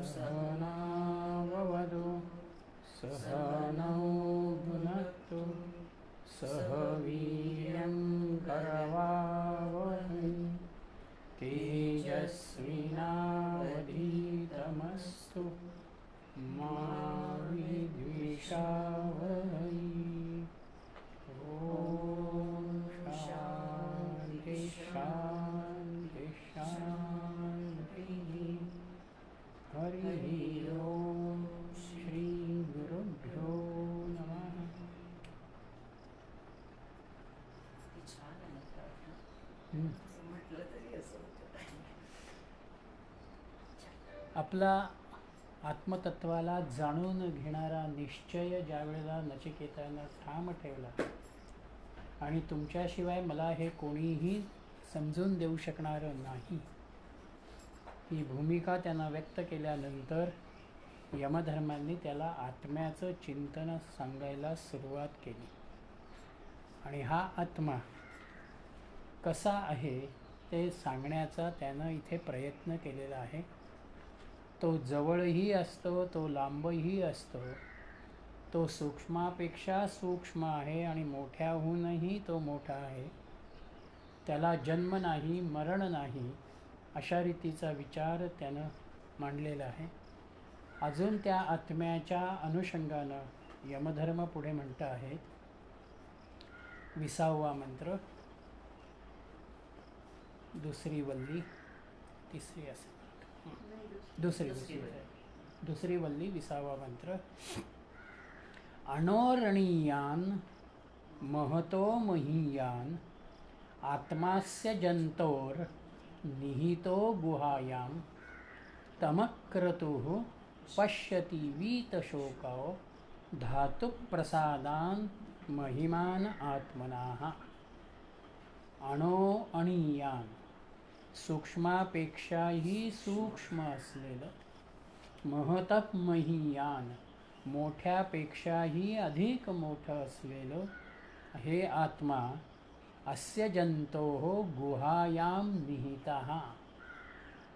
सहनाववतु सहनौ भुनक्तु सह वीर्यं करवावहै तेजस्विनावधीतमस्तु मा विद्विषावहै। ॐ शान्ति शान्ति शान्तिः। हरिः ओम श्री गुरुभ्यो नमः। आपला आत्मतत्वाला जाणून घेणारा निश्चय ज्या वेळेला नचिकेतानं ठाम ठेवला आणि तुमच्याशिवाय मला हे कोणीही समजून देऊ शकणारं नाही, ही भूमिका त्यांना व्यक्त केल्यानंतर यमधर्मांनी त्याला आत्म्याचं चिंतन सांगायला सुरुवात केली. आणि हा आत्मा कसा आहे ते सांगण्याचा त्यानं इथे प्रयत्न केलेला आहे. तो जवळही असतो, तो लांबही असतो, तो सूक्ष्मापेक्षा सूक्ष्म आहे आणि मोठ्याहूनही तो मोठा आहे. त्याला जन्म नाही, मरण नाही, अशा रीतीचा विचार त्यानं मांडलेला आहे. अजून त्या आत्म्याच्या अनुषंगानं यमधर्म पुढे म्हणत आहेत. 20वा मंत्र, दुसरी वल्ली, तिसरी असेल, दुसरी वल्ली 20वा मंत्र. अणोरणीयान महतो महीयान आत्मास्य जंतोर निहितो गुहायां तमक्रतुः पश्यति वीतशोको धातु प्रसादान महिमान आत्मनाः. अणो अणीयान, सूक्ष्मापेक्षाही सूक्ष्म असलेलं, महतः महीयान, मोठ्यापेक्षाही अधिक मोठं असलेलं हे आत्मा अस्य जंतोः गुहायां निहितः,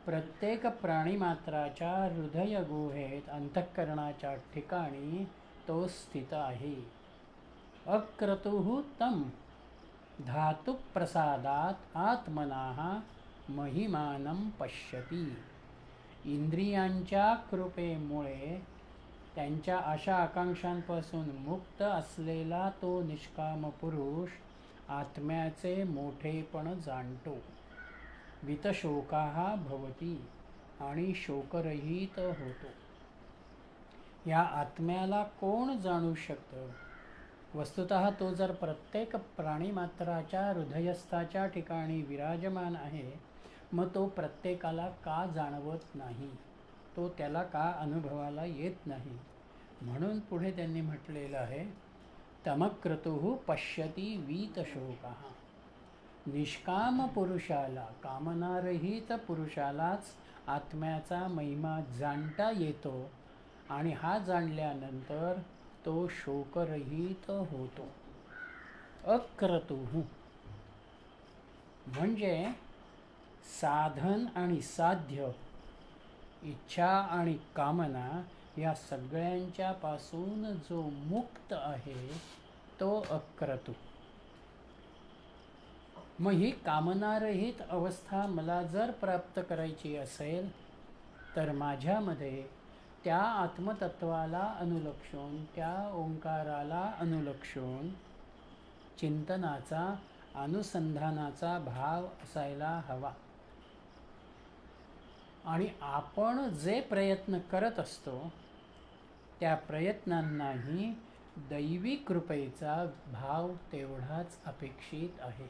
प्रत्येक प्राणीमात्राच्या हृदय गुहेत अंतःकरणाच्या ठिकाणी तो स्थित आहे. अक्रतुः तं धातु प्रसादात आत्मनाः महिमानं पश्यति. इंद्रियांच्या कृपेमुळे त्यांच्या आशा आकांक्षांपासून मुक्त असलेला तो निष्काम पुरुष आत्म्याचे मोठेपण जाणतो. वितशोकाः भवति, आणि शोकरहित होतो. या आत्म्याला कोण जाणू शकतं? वस्तुतः तो जर प्रत्येक प्राणीमात्राच्या हृदयस्थाच्या ठिकाणी विराजमान आहे, मग तो प्रत्येकाला का जाणवत नाही? तो त्याला का अनुभवाला येत नाही? म्हणून पुढे त्यांनी म्हटलेलं आहे, तमक्रतुः पश्यति वीतशोकः. निष्काम पुरुषाला, कामनारहित पुरुषालाच आत्म्याचा महिमा जाणता येतो, आणि हा जाणल्यानंतर तो शोकरहित होतो. अक्रतुः म्हणजे साधन आणि साध्य, इच्छा आणि कामना या सगळ्यांच्या पासून जो मुक्त आहे तो अक्रतु. मग ही कामनारहित अवस्था मला जर प्राप्त करायची असेल तर माझ्यामध्ये त्या आत्मतत्वाला अनुलक्षून, त्या ओंकाराला अनुलक्षून चिंतनाचा, अनुसंधानाचा भाव असायला हवा. आणि आपण जे प्रयत्न करत असतो त्या प्रयत्नांनाही दैवी कृपेचा भाव तेवढाच अपेक्षित आहे.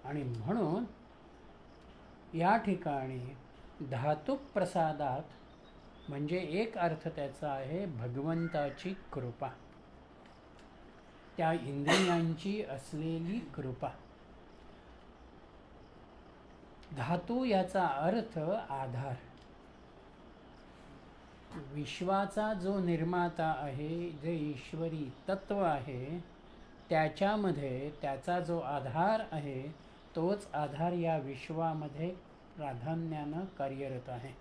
आणि म्हणून या ठिकाणी धातु प्रसादात म्हणजे एक अर्थ त्याचा आहे भगवंताची कृपा, त्या इंद्रियांची असलेली कृपा. धातू याचा अर्थ आधार. विश्वाचा जो निर्माता आहे, जे ईश्वरी तत्व आहे, त्याच्यामध्ये त्याचा जो आधार आहे, तोच आधार या विश्वामध्ये प्राधान्यानं कार्यरत आहे.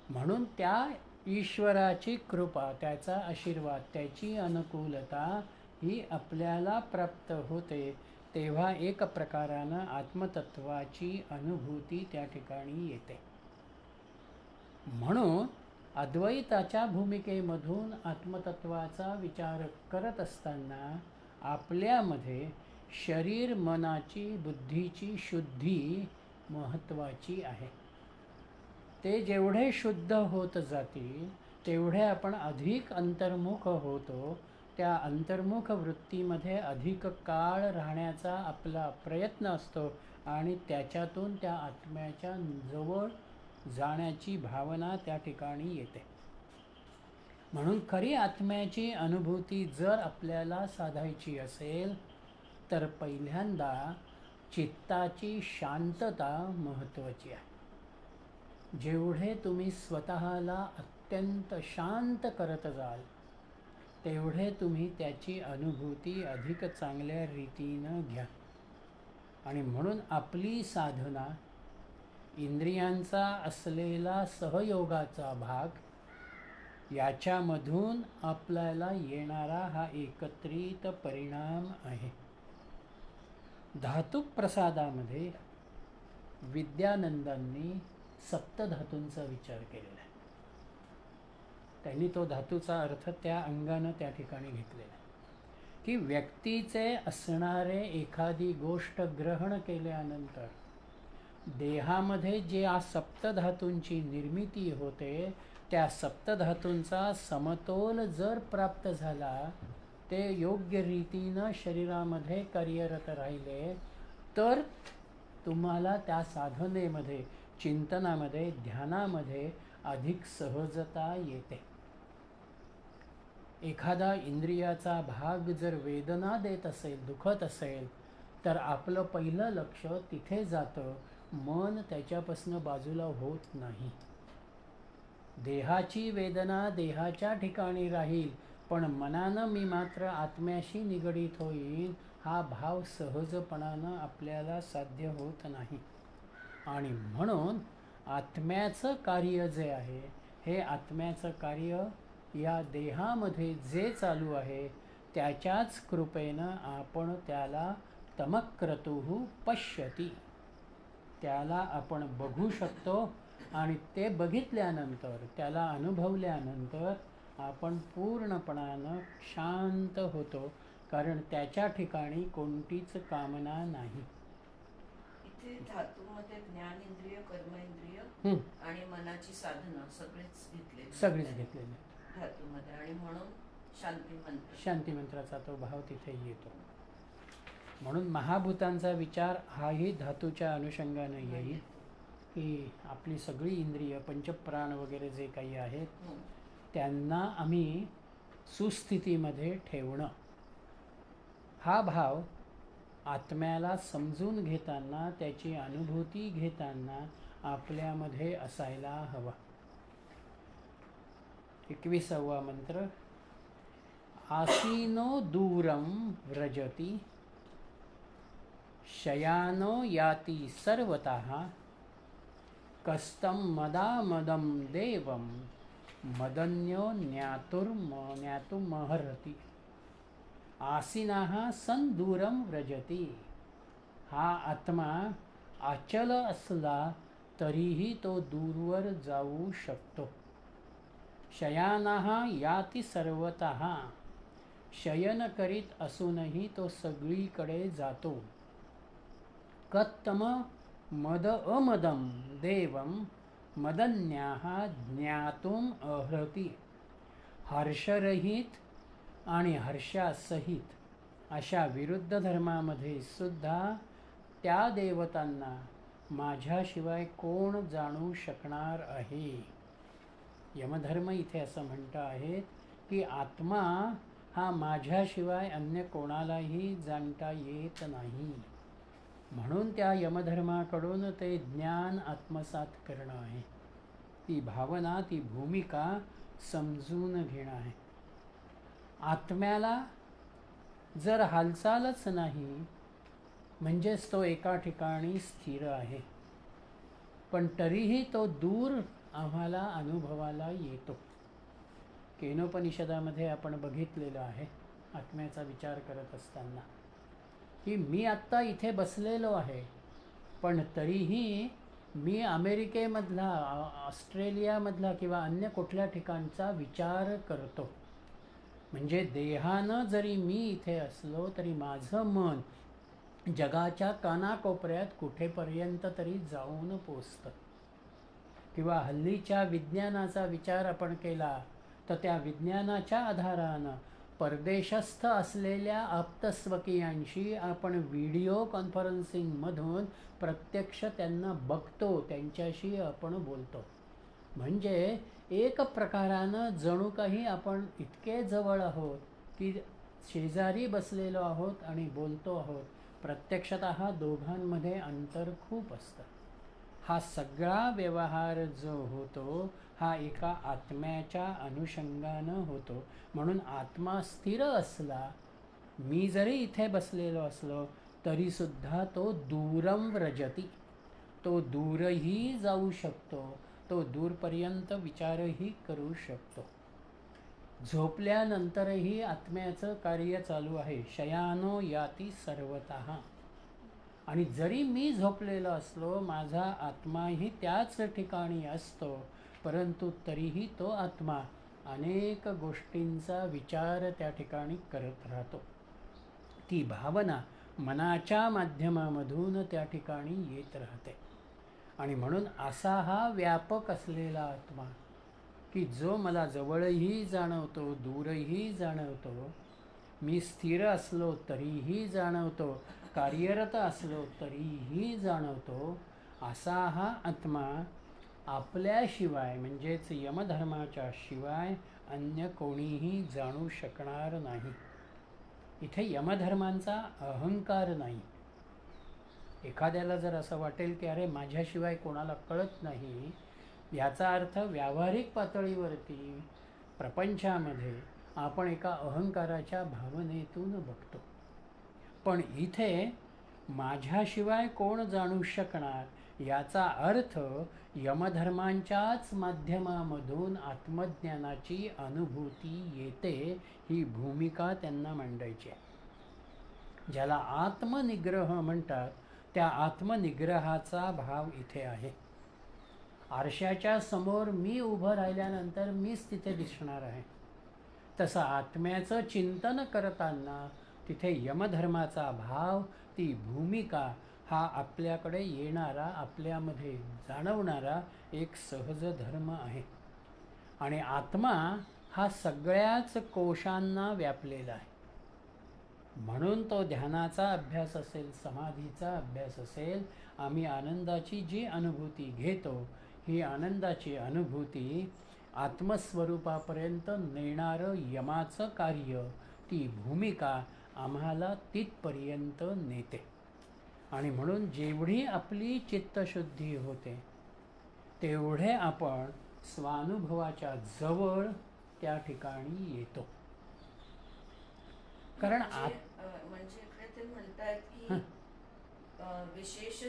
म्हणून त्या ईश्वराची कृपा, त्याचा आशीर्वाद, त्याची अनुकूलता ही आपल्याला प्राप्त होते, तेव्हा एक प्रकारानं आत्मतत्वाची अनुभूती त्या ठिकाणी येते. म्हणून अद्वैताच्या भूमिकेमधून आत्मतत्वाचा विचार करत असताना आपल्यामध्ये शरीर मनाची बुद्धीची शुद्धी महत्त्वाची आहे. ते जेवढे शुद्ध होत जातील तेवढे आपण अधिक अंतर्मुख होतो. त्या अंतर्मुख वृत्तीमध्ये अधिक काळ राहण्याचा आपला प्रयत्न असतो आणि त्याच्यातून त्या आत्म्याच्या जवळ जाण्याची भावना त्या ठिकाणी येते. म्हणून खरी आत्म्याची अनुभूती जर आपल्याला साधायची असेल तर पहिल्यांदा चित्ताची शांतता महत्त्वाची आहे. जेवढे तुम्ही स्वतःला अत्यंत शांत करत जाल तेवढे तुम्ही त्याची अनुभूती अधिक चांगल्या रीतीनं घ्या. आणि म्हणून आपली साधना इंद्रियांचा असलेला सहयोगाचा भाग याच्यामधून आपल्याला येणारा हा एकत्रित परिणाम आहे. धातु प्रसादामध्ये विद्यानंदांनी सप्तधातूंचा विचार केलेला आहे. त्यांनी तो धातूचा अर्थ त्या अंगानं त्या ठिकाणी घेतलेला आहे की व्यक्तीचे असणारे एखादी गोष्ट ग्रहण केल्यानंतर देहामध्ये जे आ सप्तधातूंची निर्मिती होते, त्या सप्तधातूंचा समतोल जर प्राप्त झाला, ते योग्य रीतीनं शरीरामध्ये कार्यरत राहिले तर तुम्हाला त्या साधनेमध्ये, चिंतनामध्ये, ध्यानामध्ये अधिक सहजता येते. एखादा इंद्रियाचा भाग जर वेदना देत असेल, दुखत असेल, तर आपलं पहिलं लक्ष तिथे जातं, मन त्याच्यापासून बाजूला होत नाही. देहाची वेदना देहाच्या ठिकाणी राहील, पण मनानं मी मात्र आत्म्याशी निगडीत होईल हा भाव सहजपणानं आपल्याला साध्य होत नाही. आणि म्हणून आत्म्याचं कार्य जे आहे, हे आत्म्याचं कार्य या देहामध्ये जे चालू आहे त्याच्याच कृपेनं आपण त्याला तमक्रतुः पश्यति, त्याला आपण बघू शकतो. आणि ते बघितल्यानंतर, त्याला अनुभवल्यानंतर आपण पूर्णपणानं शांत होतो, कारण त्याच्या ठिकाणी कोणतीच कामना नाही. इथे धातूमध्ये ज्ञानेंद्रिय, कर्मेंद्रिय आणि मनाची साधना सगळीच घेतलेली धातूमध्ये. आणि म्हणून शांती मंत्राचा तो भाव तिथे येतो. म्हणून महाभूतांचा विचार हाही धातूच्या अनुषंगाने येईल की आपली सगळी इंद्रिय, पंचप्राण वगैरे जे काही आहेत त्यांना आम्ही सुस्थितीमध्ये ठेवणं, हा भाव आत्म्याला समजून घेताना, त्याची अनुभूती घेताना आपल्यामध्ये असायला हवा. 21वा मंत्र. आसीनो दूरं व्रजति, शयानो याति सर्वतः, कस्तं मदामदं देवं मदन्यो ज्ञातुमर्हति. आसीनः सन दूरं व्रजति. हा आत्मा अचल असला तरीही तो दूरवर जाऊ शकतो. शयानः याति सर्वतः. शयन करीत असूनही तो सगळीकडे जातो. कत्तम मद अमदं देवं मदन्याः ज्ञातुम अर्हति. हर्षरहित आणि हर्षासहित अशा विरुद्ध धर्मामध्ये सुद्धा त्या देवतांना माझ्याशिवाय कोण जाणू शकणार आहे. यमधर्म इथे असं म्हणतं आहे की आत्मा हा माझ्याशिवाय अन्य कोणालाही जाणता येत नाही. म्हणून त्या यमधर्माकडून ते ज्ञान आत्मसात करणं आहे. ती भावना, ती भूमिका समजून घेणं आहे. आत्म्याला जर हालचालच नाही म्हणजेच तो एका ठिकाणी स्थिर आहे, पण तरीही तो दूर आम्हाला अनुभवाला येतो. केनोपनिषदामध्ये आपण बघितलेलं आहे आत्म्याचा विचार करत असताना की मी आत्ता इथे बसलेलो आहे, पण तरीही मी अमेरिकेमधला, ऑस्ट्रेलियामधला किंवा अन्य कुठल्या ठिकाणचा विचार करतो. म्हणजे देहानं जरी मी इथे असलो तरी माझं मन जगाच्या कानाकोपऱ्यात कुठेपर्यंत तरी जाऊन पोचतं. किंवा हल्लीच्या विज्ञानाचा विचार आपण केला तर त्या विज्ञानाच्या आधारानं परदेशस्थ असलेल्या आप्तस्वकीयांशी आपण व्हिडिओ कॉन्फरन्सिंगमधून प्रत्यक्ष त्यांना बघतो, त्यांच्याशी आपण बोलतो. म्हणजे एक प्रकारानं जणू काही आपण इतके जवळ आहोत की शेजारी बसलेलो आहोत आणि बोलतो आहोत. प्रत्यक्षतः दोघांमध्ये अंतर खूप असतं. हा सगळा व्यवहार जो होतो हा एका आत्म्याच्या अनुषंगानं होतो. म्हणून आत्मा स्थिर असला, मी जरी इथे बसलेलो असलो तरीसुद्धा तो दूरं व्रजती, तो दूरही जाऊ शकतो, तो दूरपर्यंत विचारही करू शकतो. झोपल्यानंतरही आत्म्याचं कार्य चालू आहे. शयानो याती सर्वतः. आणि जरी मी झोपलेलो असलो, माझा आत्माही त्याच ठिकाणी असतो, परंतु तरीही तो आत्मा अनेक गोष्टींचा विचार त्या ठिकाणी करत राहतो. ती भावना मनाच्या माध्यमामधून त्या ठिकाणी येत राहते. आणि म्हणून असा हा व्यापक असलेला आत्मा की जो मला जवळही जाणवतो, दूरही जाणवतो, मी स्थिर असलो तरीही जाणवतो, कार्यरत असलो तरीही जाणवतो, असा हा आत्मा आपल्याशिवाय म्हणजेच यमधर्माच्या शिवाय अन्य कोणीही जाणू शकणार नाही. इथे यमधर्मांचा अहंकार नाही. एखाद्याला जर असं वाटेल की अरे माझ्याशिवाय कोणाला कळत नाही, याचा अर्थ व्यावहारिक पातळीवरती प्रपंचामध्ये आपण एका अहंकाराच्या भावनेतून बघतो. पण इथे माझ्याशिवाय कोण जाणू शकणार याचा अर्थ यमधर्मांच्याच माध्यमामधून आत्मज्ञानाची अनुभूती येते, ही भूमिका त्यांना मांडायची आहे. ज्याला आत्मनिग्रह म्हणतात त्या आत्मनिग्रहाचा भाव इथे आहे. आरशाच्या समोर मी उभं राहिल्यानंतर मीच तिथे दिसणार आहे. तसं आत्म्याचं चिंतन करताना तिथे यमधर्माचा भाव, ती भूमिका हा आपल्याकडे येणारा, आपल्यामध्ये जाणवणारा एक सहज धर्म आहे. आणि आत्मा हा सगळ्याच कोशांना व्यापलेला आहे. म्हणून तो ध्यानाचा अभ्यास असेल, समाधीचा अभ्यास असेल, आम्ही आनंदाची जी अनुभूती घेतो, ही आनंदाची अनुभूती आत्मस्वरूपापर्यंत नेणारं यमाचं कार्य, ती भूमिका आम्हाला तिथपर्यंत नेते. आणि म्हणून जेवढी आपली चित्तशुद्धी होते तेवढे आपण स्वानुभवाच्या जवळ त्या ठिकाणी येतो. कारण म्हणजे इकडे ते म्हणतात की विशेष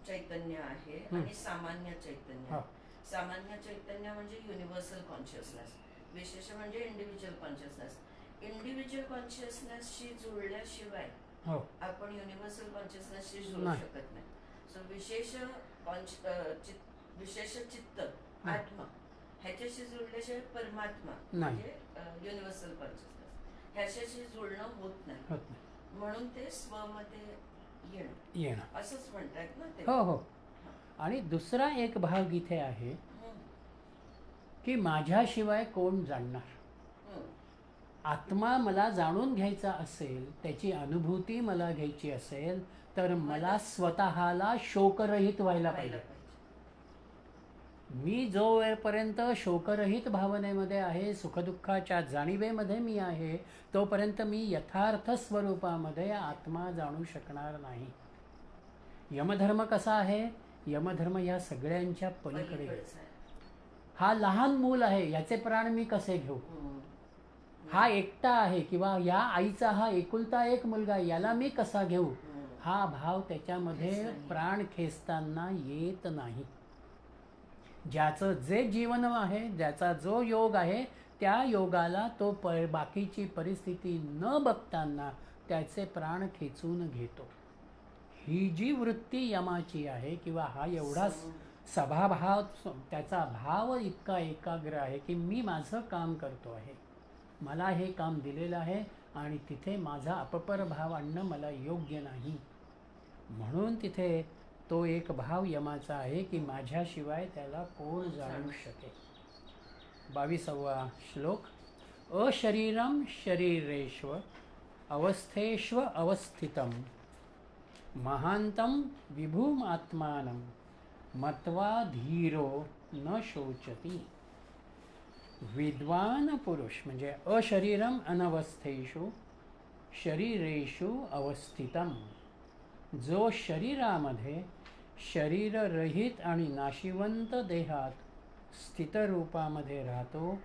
चैतन्य आहे आणि सामान्य चैतन्य. सामान्य चैतन्य म्हणजे युनिव्हर्सल कॉन्शियसनेस, विशेष म्हणजे इंडिव्हिज्युअल कॉन्शियसनेस. इंडिव्हिज्युअल कॉन्शियसनेसशी जुळल्याशिवाय आपण युनिव्हर्सल कॉन्शियसनेसशी जुळू शकत नाही. सो विशेष चित्त आत्मा ह्याच्याशी जुळल्याशिवाय परमात्मा म्हणजे युनिव्हर्सल कॉन्शियसनेस ह्याच्याशी जुळणं होत नाही. म्हणून ते स्वमध्ये येणं असंच म्हणतात ना ते. हो. आणि दुसरा एक भाग इथे आहे की माझ्याशिवाय कोण जाणणार. आत्मा मला जाणून घ्यायचा असेल, त्याची अनुभूती मला घ्यायची असेल, तर मला स्वतःला शोकरहित व्हायला पाहिजे. मी जो वेळपर्यंत शोकरहित भावनेमध्ये आहे, सुखदुःखाच्या जाणीवेमध्ये मी आहे, तोपर्यंत मी यथार्थ स्वरूपामध्ये आत्मा जाणू शकणार नाही. यमधर्म कसा आहे? यमधर्म या सगळ्यांच्या पलीकडे आहे. हा लहान मूल आहे, याचे प्राण मी कसे घेऊ? हा एकटा आहे, किंवा या आईचा हा एकुलता एक मुलगा, याला मी कसा घेऊ? हा भाव त्याच्यामध्ये प्राण खेचताना येत नाही. ज्याचं जे जीवन आहे, ज्याचा जो योग आहे, त्या योगाला तो बाकीची परिस्थिती न बघताना त्याचे प्राण खेचून घेतो. ही जी वृत्ती यमाची आहे, किंवा हा एवढा सभाभाव, त्याचा भाव इतका एकाग्र आहे की मी माझं काम करतो आहे, मला हे काम दिलेलं आहे आणि तिथे माझा अपपर भाव आणणं मला योग्य नाही. म्हणून तिथे तो एक भाव यमाचा आहे की माझ्याशिवाय त्याला कोण जाणू शकेल. 22वा श्लोक. अशरीरम शरीरेष्व अवस्थेष्व अवस्थितम महांतम विभूम आत्मानं मत्वा धीरो न शोचती. विद्वान पुरुष म्हणजे अशरीरम अनवस्थेषु शरीरेषु अवस्थितम, जो शरीरामध्ये शरीररहित आणि नाशिवंत देहात स्थितरूपामध्ये राहतो,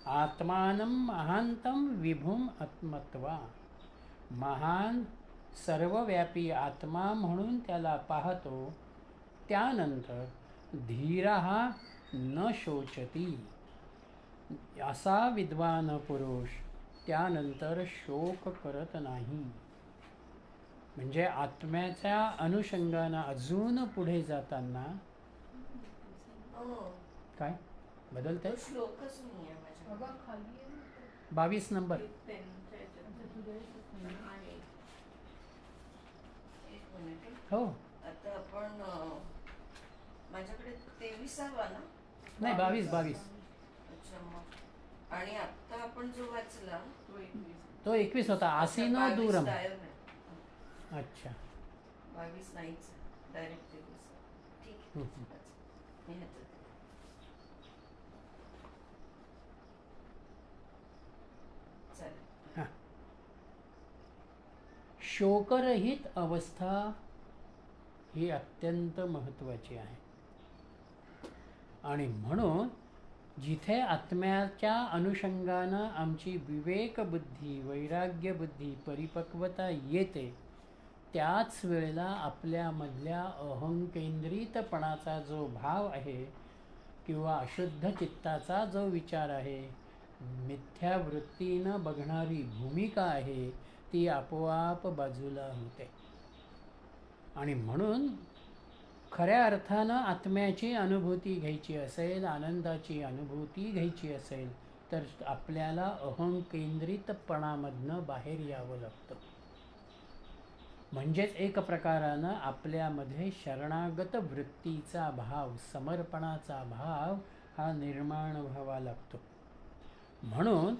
आत्मानं महांतम विभूम आत्मत्वा, महान सर्वव्यापी आत्मा म्हणून त्याला पाहतो, त्यानंतर धीरहा न शोचती, असा विद्वान पुरुष त्यानंतर शोक करत नाही. म्हणजे आत्म्याच्या अनुषंगानं अजून पुढे जाताना काय बदलतंय? 22 नंबर. हो, आता आपण माझ्याकडे 23वा ना? नाही, 22. अच्छा, मग आणि आता आपण जो वाचला तो 21 होता. आसीनो दूरम. अच्छा, 22 नाहीच, डायरेक्ट 23. ठीक आहे. शोकरहित अवस्था ही अत्यंत महत्त्वाची आहे. आणि म्हणून जिथे आत्म्याच्या अनुषंगानं आमची विवेकबुद्धी, वैराग्यबुद्धी, परिपक्वता येते, त्याच वेळेला आपल्यामधल्या अहंकेंद्रितपणाचा जो भाव आहे, किंवा अशुद्ध चित्ताचा जो विचार आहे, मिथ्या वृत्तीनं बघणारी भूमिका आहे, ती आपोआप बाजूला होते. आणि म्हणून खऱ्या अर्थानं आत्म्याची अनुभूती घ्यायची असेल, आनंदाची अनुभूती घ्यायची असेल, तर आपल्याला अहंकेंद्रितपणामधनं बाहेर यावं लागतं. म्हणजेच एक प्रकारानं आपल्यामध्ये शरणागत वृत्तीचा भाव, समर्पणाचा भाव हा निर्माण व्हावा लागतो. म्हणून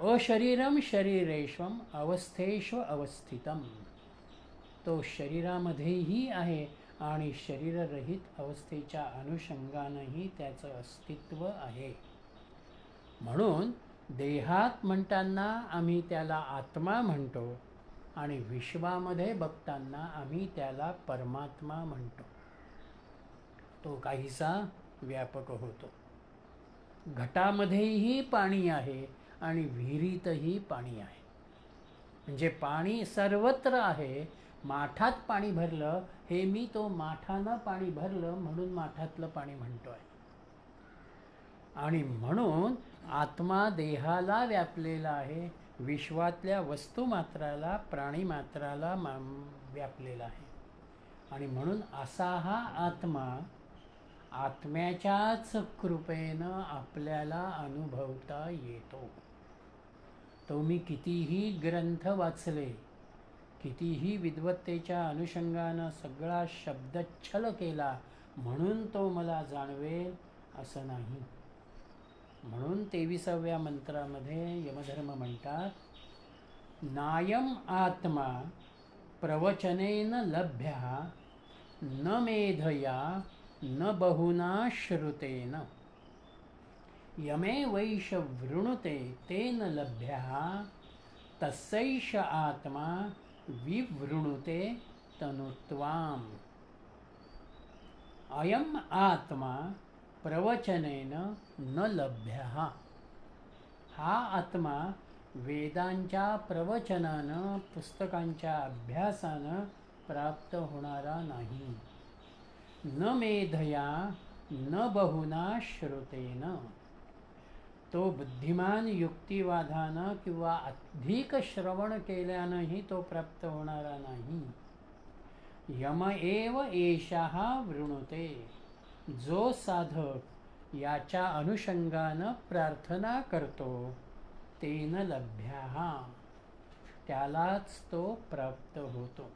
अशरीरम शरीरेष्वम अवस्थेष्व अवस्थितम, तो शरीरामध्येही आहे आणि शरीररहित अवस्थेच्या अनुषंगानंही त्याचं अस्तित्व आहे. म्हणून देहात म्हणताना आम्ही त्याला आत्मा म्हणतो आणि विश्वामध्ये बघताना आम्ही त्याला परमात्मा म्हणतो. तो काहीसा व्यापक होतो. घटामध्येही पाणी आहे आणि विहिरीतही पाणी आहे. म्हणजे पाणी सर्वत्र आहे. माठात पाणी भरलं, हे मी तो माठानं पाणी भरलं म्हणून माठातलं पाणी म्हणतो आहे. आणि म्हणून आत्मा देहाला व्यापलेला आहे, विश्वातल्या वस्तुमात्राला, प्राणीमात्राला व्यापलेला आहे. आणि म्हणून असा हा आत्मा आत्म्याच्याच कृपेनं आपल्याला अनुभवता येतो. तो मी कितीही ग्रंथ वाचले, कितीही विद्वत्तेच्या अनुषंगानं सगळा शब्दच्छल केला म्हणून तो मला जाणवेल असं नाही. म्हणून 23व्या मंत्रामध्ये यमधर्म म्हणतात, नायम आत्मा प्रवचनेन लभ्यः न मेधया न बहुना श्रुतेन यमे वैष वृणुते तेन लभ्यः तस्यैष आत्मा विवृणुते तनुत्वाम्. अयम आत्मा प्रवचनेन न लभ्यः. हा आत्मा वेदांच्या प्रवचनानं, पुस्तकांच्या अभ्यासानं प्राप्त होणारा नाही. न मेधया न बहुना श्रुतेन. तो बुद्धिमान युक्तिवादानं किंवा अधिक श्रवण केल्यानंही तो प्राप्त होणारा नाही. यम एव एषः वृणुते. जो साधक याच्या अनुषंगानं प्रार्थना करतो तेन लभ्यः, त्यालाच तो प्राप्त होतो.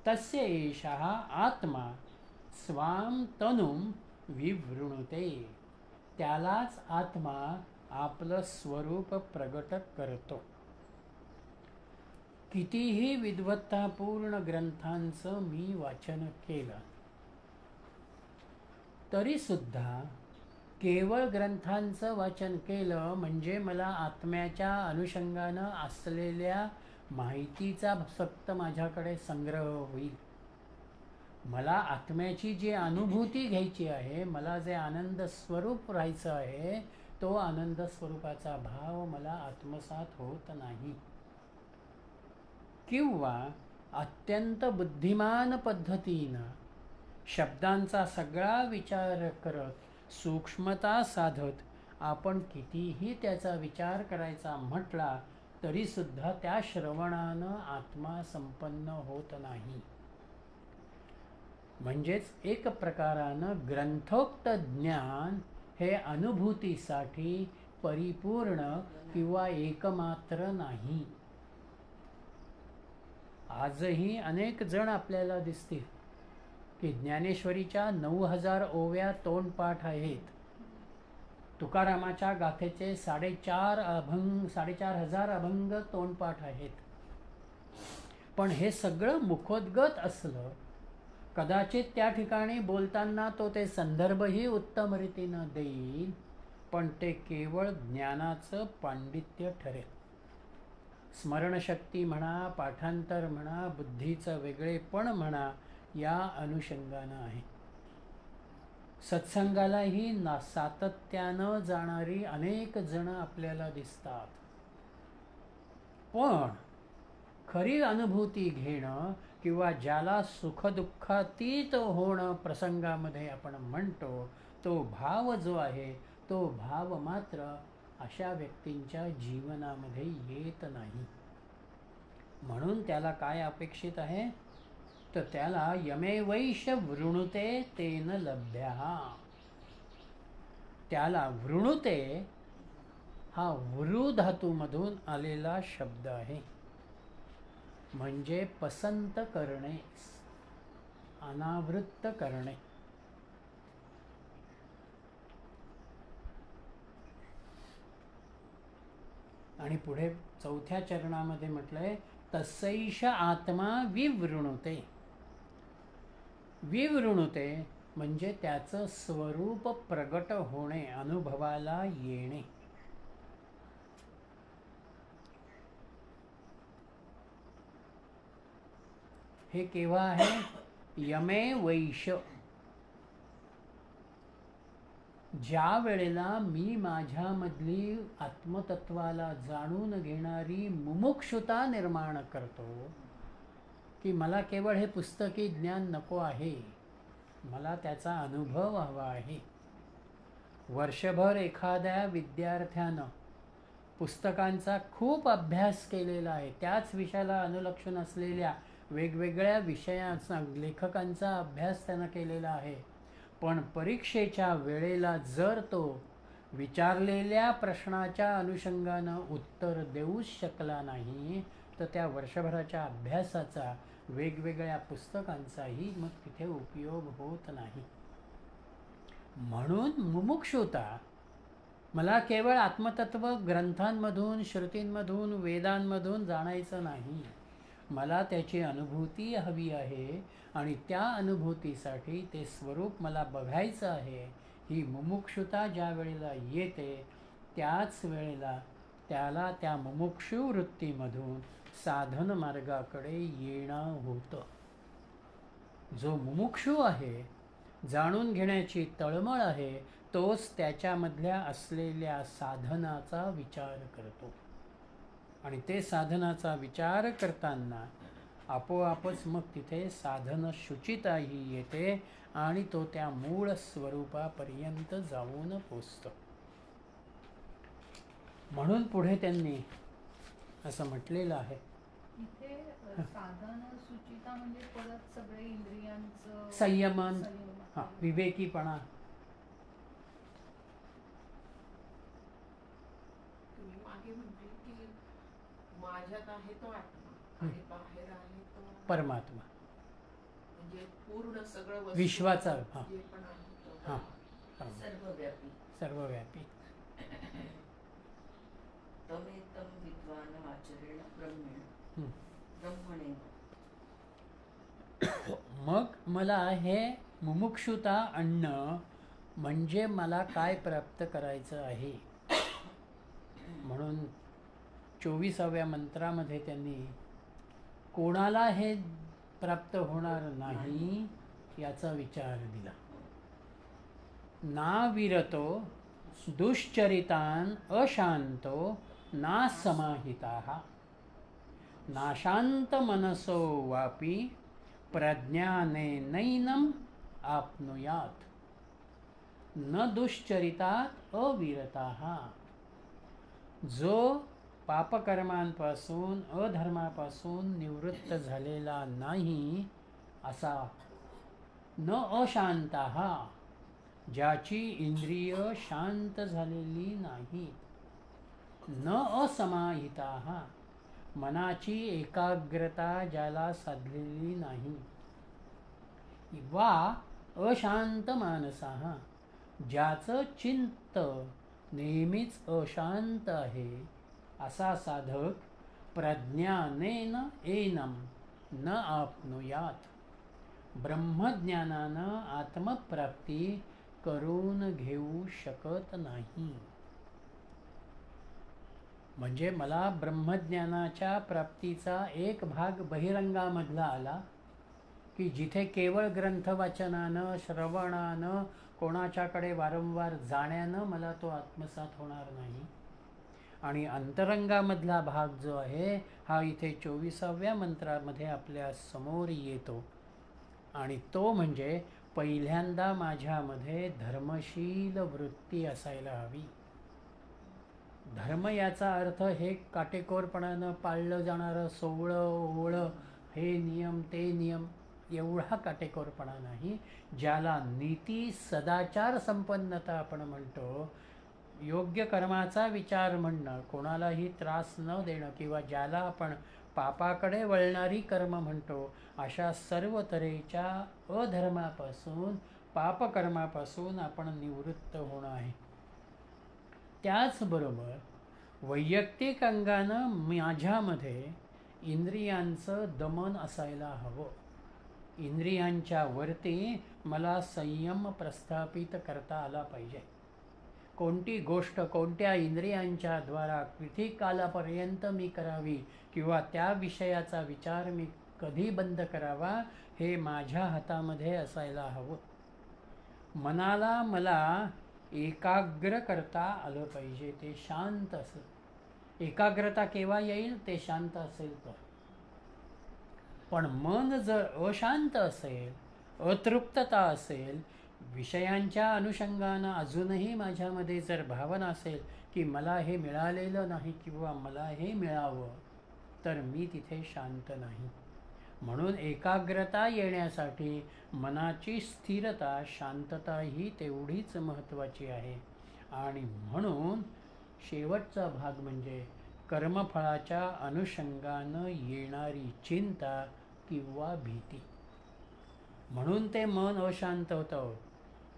तस्य एषः आत्मा स्वाम तनुम विवृणुते. त्यालाच आत्मा आपलं स्वरूप प्रगट करतो. कितीही विद्वत्तापूर्ण ग्रंथांचं मी वाचन केलं तरी सुद्धा केवळ ग्रंथांचं वाचन केलं म्हणजे मला आत्म्याच्या अनुषंगानं असलेल्या माहितीचा फक्त माझ्याकडे संग्रह होईल. मला आत्म्याची जी अनुभूती घ्यायची आहे, मला जे आनंद स्वरूप राहायचं आहे, तो आनंद स्वरूपाचा भाव मला आत्मसात होत नाही. किंवा अत्यंत बुद्धिमान पद्धतीनं शब्दांचा सगळा विचार करत, सूक्ष्मता साधत आपण कितीही त्याचा विचार करायचा म्हटला तरी सुद्धा त्या श्रवणानं आत्मा संपन्न होत नाही. म्हणजेच एक प्रकारानं ग्रंथोक्त ज्ञान हे अनुभूतीसाठी परिपूर्ण किंवा एकमात्र नाही. आजही अनेक जण आपल्याला दिसतील की ज्ञानेश्वरीच्या 9000 ओव्या तोंडपाठ आहेत. तुकारामाच्या गाथेचे 4500 अभंग तोंडपाठ आहेत. पण हे सगळं मुखोद्गत असलं, कदाचित त्या ठिकाणी बोलताना तो ते संदर्भही उत्तम रीतीनं देईल, पण ते केवळ ज्ञानाचं पांडित्य ठरेल. स्मरणशक्ती म्हणा, पाठांतर म्हणा, बुद्धीचं वेगळेपण म्हणा, या अनुषंगानं आहे. सत्संगालाही सातत्यानं जाणारी अनेक जण आपल्याला दिसतात. पण खरी अनुभूती घेणं किंवा ज्याला सुखदुःखातीत होणं प्रसंगामध्ये आपण म्हणतो, तो भाव जो आहे तो भाव मात्र अशा व्यक्तींच्या जीवनामध्ये येत नाही. म्हणून त्याला काय अपेक्षित आहे, तर त्याला यमेवैष वृणुते तेन लभ्यः. त्याला वृणुते हा वृ धातूमधून आलेला शब्द आहे. म्हणजे पसंत करणे, अनावृत्त करणे. आणि पुढे 4थ्या चरणामध्ये म्हटलंय, तस्यैष आत्मा विवृणुते. विवृणुते म्हणजे त्याचं स्वरूप प्रगट होणे, अनुभवाला येणे. हे केव्हा आहे? यमे वैश. ज्या वेळेला मी माझ्यामधली आत्मतत्वाला जाणून घेणारी मुमुक्षुता निर्माण करतो की मला केवळ हे पुस्तकी ज्ञान नको आहे, मला त्याचा अनुभव हवा आहे. वर्षभर एखाद्या विद्यार्थ्यानं पुस्तकांचा खूप अभ्यास केलेला आहे, त्याच विषयाला अनुलक्षून असलेल्या वेगवेगळ्या विषयांचा, लेखकांचा अभ्यास त्यानं केलेला आहे. पण परीक्षेच्या वेळेला जर तो विचारलेल्या प्रश्नाच्या अनुषंगानं उत्तर देऊच शकला नाही, तर त्या वर्षभराच्या अभ्यासाचा, वेगवेगळ्या पुस्तकांचाही मग तिथे उपयोग होत नाही. म्हणून मुमुक्षुता मला केवळ आत्मतत्व ग्रंथांमधून, श्रुतींमधून, वेदांमधून जाणायचं नाही. मला त्याची अनुभूती हवी आहे आणि त्या अनुभूतीसाठी ते स्वरूप मला बघायचं आहे. ही मुमुक्षुता ज्या वेळेला येते त्याच वेळेला त्याला त्या मुमुक्षु वृत्तीमधून साधन मार्गाकडे येणं होतं. जो मुमुक्षु आहे, जाणून घेण्याची तळमळ आहे, तोच त्याच्यामधल्या असलेल्या साधनाचा विचार करतो. आणि ते साधनाचा विचार करताना आपोआपच मग तिथे साधन शुचिताही येते आणि तो त्या मूळ स्वरूपापर्यंत जाऊन पोचतो. म्हणून पुढे त्यांनी असं म्हटलेलं आहे, इथे साधन सुचिता म्हणजे परत सगळे इंद्रियांचं संयमन, विवेकीपणा. तुम्ही मागे म्हटले की माझ्यात आहे तो आत्मा आणि बाहेर आहे तो परमात्मा, म्हणजे पूर्ण सगळं विश्वाचा जे पण आहे तो हां सर्वव्यापी. सर्वव्यापी. तमेतं विद्वान आचरेण ब्रह्मेण ब्रह्मणेन. मग मला हे मुमुक्षुता आणणं म्हणजे मला काय प्राप्त करायचं आहे. म्हणून 24व्या मंत्रामध्ये त्यांनी कोणाला हे प्राप्त होणार नाही याचा विचार दिला. ना विरतो दुश्चरितान अशांतो ना समाहिताः नाशांत मनसो वापी प्रज्ञानेनैनम आप्नुयात न दुश्चरितात अविरताः. जो पापकर्मांपासून, अधर्मापासून निवृत्त झालेला नाही असा, न अशांताः, ज्याची इंद्रिय शांत झालेली नाही, न असमाहिताः, मनाची एकाग्रता ज्याला साधलेली नाही, वा अशांत मानसाः, ज्याचं चित्त नेहमीच अशांत आहे असा साधक प्रज्ञानेन एनम न आप्नुयात, ब्रह्मज्ञानानं आत्मप्राप्ती करून घेऊ शकत नाही. म्हणजे मला ब्रह्मज्ञानाच्या प्राप्तीचा एक भाग बहिरंगामधला आला की जिथे केवळ ग्रंथवाचनानं, श्रवणानं, कोणाच्याकडे वारंवार जाण्यानं मला तो आत्मसात होणार नाही. आणि अंतरंगामधला भाग जो आहे हा इथे 24व्या मंत्रामध्ये आपल्या समोर येतो. आणि तो म्हणजे पहिल्यांदा माझ्यामध्ये धर्मशील वृत्ती असायला हवी. धर्म याचा अर्थ हे काटेकोरपणानं पाळलं जाणारं सोवळं ओवळं, हे नियम ते नियम, एवढा काटेकोरपणा नाही. ज्याला नीती सदाचार संपन्नता आपण म्हणतो, योग्य कर्माचा विचार म्हणणं, कोणालाही त्रास न देणं, किंवा ज्याला आपण पापाकडे वळणारी कर्म म्हणतो, अशा सर्व तऱ्हेच्या अधर्मापासून, पापकर्मापासून आपण निवृत्त होणं आहे. त्याचबरोबर वैयक्तिक अंगानं माझ्यामध्ये इंद्रियांचं दमन असायला हवं. इंद्रियांच्या वरती मला संयम प्रस्थापित करता आला पाहिजे. कोणती गोष्ट कोणत्या इंद्रियांच्या द्वारा किती कालापर्यंत मी करावी किंवा त्या विषयाचा विचार मी कधी बंद करावा हे माझ्या हातामध्ये असायला हवं. मनाला मला एकाग्र करता आलं पाहिजे, ते शांत असेल. एकाग्रता केव्हा येईल? ते शांत असेल तर. पण मन जर अशांत असेल, अतृप्तता असेल, विषयांच्या अनुषंगानं अजूनही माझ्यामध्ये जर भावना असेल की मला हे मिळालेलं नाही किंवा मला हे मिळावं, तर मी तिथे शांत नाही. म्हणून एकाग्रता येण्यासाठी मनाची स्थिरता, शांतता ही तेवढीच महत्त्वाची आहे. आणि म्हणून शेवटचा भाग म्हणजे कर्मफळाच्या अनुषंगानं येणारी चिंता किंवा भीती. म्हणून ते मन अशांत होतं.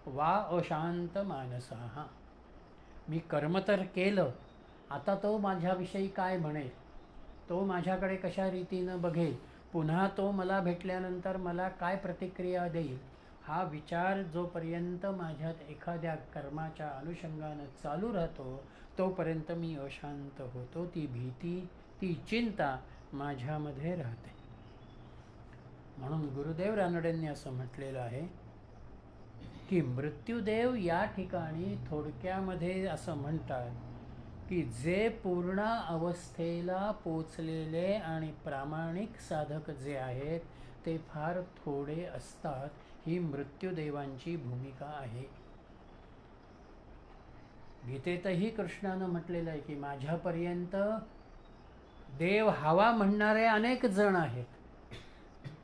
वा अशांत मानसाः. मी कर्म तर केलं, आता तो माझ्याविषयी काय म्हणेल, तो माझ्याकडे कशा रीतीनं बघेल, पुन्हा तो मला भेटल्यानंतर मला काय प्रतिक्रिया देईल, हा विचार जोपर्यंत माझ्यात एखाद्या कर्माच्या अनुषंगानं चालू राहतो तोपर्यंत मी अशांत होतो. ती भीती, ती चिंता माझ्यामध्ये राहते. म्हणून गुरुदेव रानडेंनी असं म्हटलेलं आहे की मृत्यूदेव या ठिकाणी थोडक्यामध्ये असं म्हणतात की जे पूर्ण अवस्थेला पोचलेले आणि प्रामाणिक साधक जे आहेत ते फार थोडे असतात. ही मृत्यूदेवांची भूमिका आहे. गीतेतही कृष्णानं म्हटलेलं आहे की माझ्यापर्यंत देव हवा म्हणणारे अनेक जण आहेत,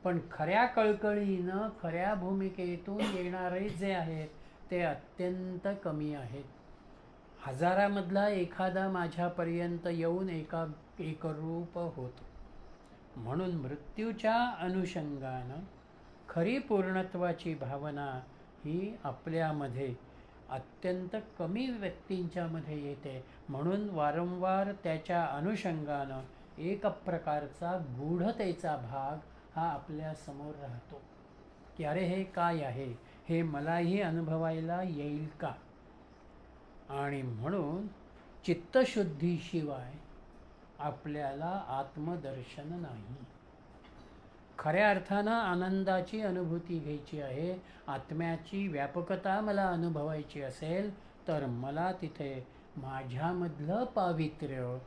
पण खऱ्या कळकळीनं खऱ्या भूमिकेतून येणारे जे आहेत ते अत्यंत कमी आहेत. हजारामधला एखादा माझ्यापर्यंत येऊन एकरूप होतो. म्हणून मृत्यूच्या अनुषंगानं खरी पूर्णत्वाची भावना ही आपल्यामध्ये अत्यंत कमी व्यक्तींच्यामध्ये येते. म्हणून वारंवार त्याच्या अनुषंगानं एक प्रकारचा गूढतेचा भाग हा आपल्या समोर राहतो की अरे हे काय आहे, हे मलाही अनुभवायला येईल का. आणि म्हणून चित्तशुद्धीशिवाय आपल्याला आत्मदर्शन नाही. खऱ्या अर्थानं आनंदाची अनुभूती घ्यायची आहे, आत्म्याची व्यापकता मला अनुभवायची असेल तर मला तिथे माझ्यामधलं पावित्र्य,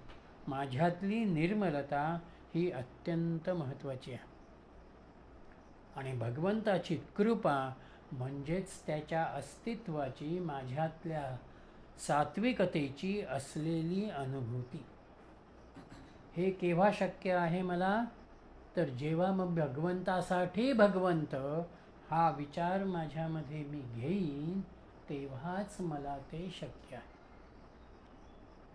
माझ्यातली निर्मलता ही अत्यंत महत्त्वाची आहे. आणि भगवंताची कृपा म्हणजेच त्याच्या अस्तित्वाची, माझ्यातल्या सात्विकतेची असलेली अनुभूती. हे केव्हा शक्य आहे मला, तर जेव्हा मग भगवंतासाठी भगवंत हा विचार माझ्यामध्ये मी घेईन तेव्हाच मला ते शक्य आहे.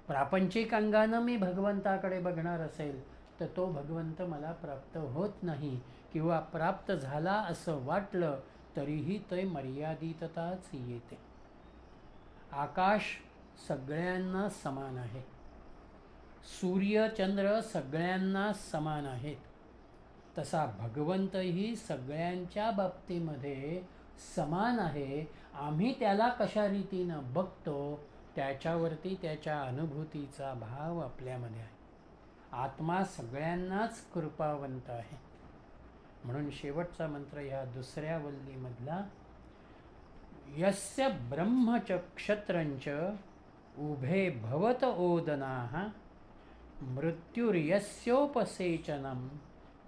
प्रापंचिक अंगानं मी भगवंताकडे बघणार असेल तर तो भगवंत मला प्राप्त होत नाही, किंवा प्राप्त झाला असं वाटलं तरीही ते मर्यादितताच येते. आकाश सगळ्यांना समान आहे, सूर्य चंद्र सगळ्यांना समान आहेत, तसा भगवंतही सगळ्यांच्या बाबतीमध्ये समान आहे. आम्ही त्याला कशा रीतीनं बघतो त्याच्यावरती त्याच्या अनुभूतीचा भाव आपल्यामध्ये आहे. आत्मा सगळ्यांनाच कृपावंत आहे. म्हणून शेवटचा मंत्र ह्या दुसऱ्या वल्लीमधला, यस्य ब्रह्मच क्षत्रंच उभे भवत ओदनाः मृत्युर्यस्योपसेचनं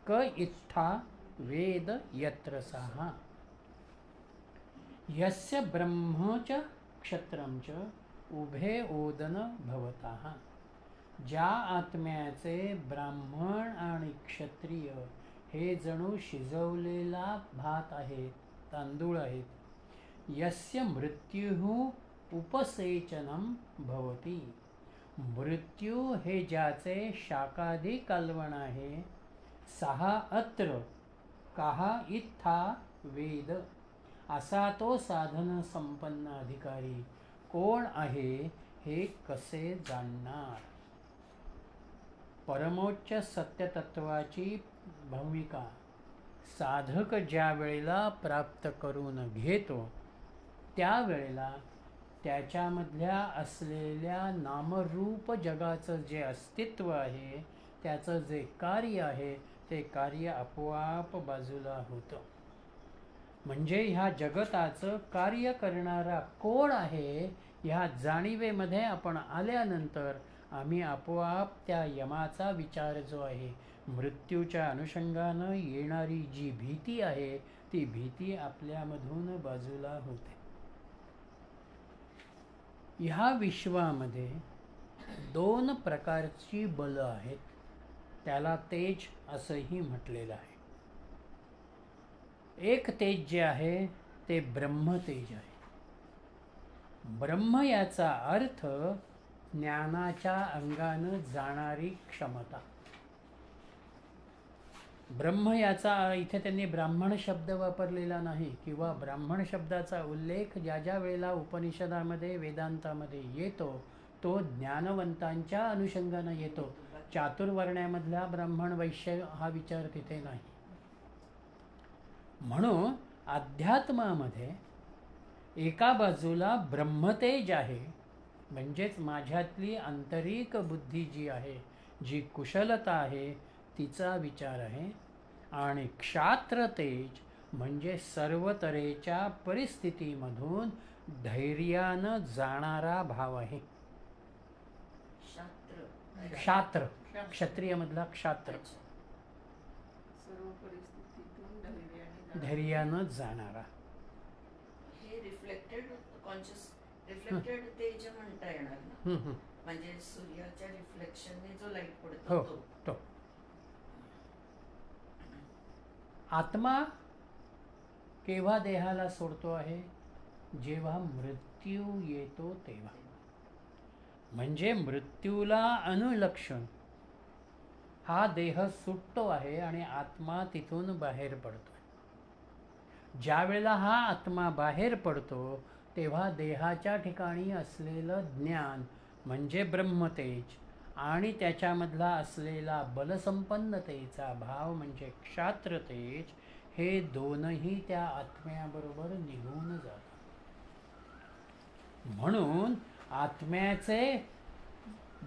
क इत्था वेद यत्र सः. यस्य ब्रह्मच क्षत्रंच उभे ओदन भवतः. ज्या आत्म्याचे ब्राह्मण आणि क्षत्रिय हे जणू शिजवलेला भात आहेत, तांदूळ आहेत. यस्य मृत्युः उपसेचनं भवति. मृत्यू हे ज्याचे शाकादी कालवण आहे, सहा अत्र काहा इत्था वेद. असा तो साधन संपन्न अधिकारी कोण आहे हे कसे जाणणार. परमोच्च सत्यतत्वाची भूमिका साधक ज्या वेळेला प्राप्त करून घेतो त्यावेळेला त्याच्यामधल्या असलेल्या नामरूप जगाचं जे अस्तित्व आहे, त्याचं जे कार्य आहे ते कार्य आपोआप बाजूला होतं. म्हणजे ह्या जगताचं कार्य करणारा कोण आहे ह्या जाणीवेमध्ये आपण आल्यानंतर आम्ही आपोआप त्या यमाचा विचार जो आहे, मृत्यूच्या अनुषंगानं येणारी जी भीती आहे ती भीती आपल्यामधून बाजूला होते. ह्या विश्वामध्ये दोन प्रकारची बलं आहेत. त्याला तेज असंही म्हटलेलं आहे. एक तेज जे आहे ते ब्रह्मतेज आहे. ब्रह्म याचा अर्थ ज्ञानाच्या अंगानं जाणारी क्षमता. ब्रह्म याचा इथे त्यांनी ब्राह्मण शब्द वापरलेला नाही, किंवा ब्राह्मण शब्दाचा उल्लेख ज्या ज्या वेळेला उपनिषदामध्ये वेदांतामध्ये येतो तो ज्ञानवंतांच्या अनुषंगानं येतो. चातुर्वर्ण्यामधला ब्राह्मण वैश्य हा विचार तिथे नाही. म्हणून अध्यात्मामध्ये एका बाजूला ब्रह्मतेज आहे, म्हणजेच माझ्यातली आंतरिक बुद्धी जी आहे, जी कुशलता आहे, तिचा विचार आहे. आणि क्षात्रतेज म्हणजे सर्व तऱ्हेच्या परिस्थितीमधून धैर्यानं जाणारा भाव आहे. क्षात्र, क्षत्रियमधला क्षात्र, सर्व परिस्थितीतून धैर्यानं जाणारा. हे रिफ्लेक्टेड कॉन्शियस, रिफ्लेक्टेड तेज म्हणता येणार ना, म्हणजे सूर्याच्या रिफ्लेक्शनने जो लाईट पडतो हो, तो आत्मा केव्हा देहाला सोडतो आहे? जेव्हा मृत्यू येतो तेव्हा. म्हणजे मृत्यूला अनुलक्षून हा देह सुटतो आहे आणि आत्मा तिथून बाहेर पडतो. ज्या वेळेला हा आत्मा बाहेर पडतो तेव्हा देहाच्या ठिकाणी असलेलं ज्ञान म्हणजे ब्रह्मतेज आणि त्याच्यामधला असलेला बलसंपन्नतेचा भाव म्हणजे क्षात्रतेज, हे दोनही त्या आत्म्याबरोबर निघून जातात. म्हणून आत्म्याचे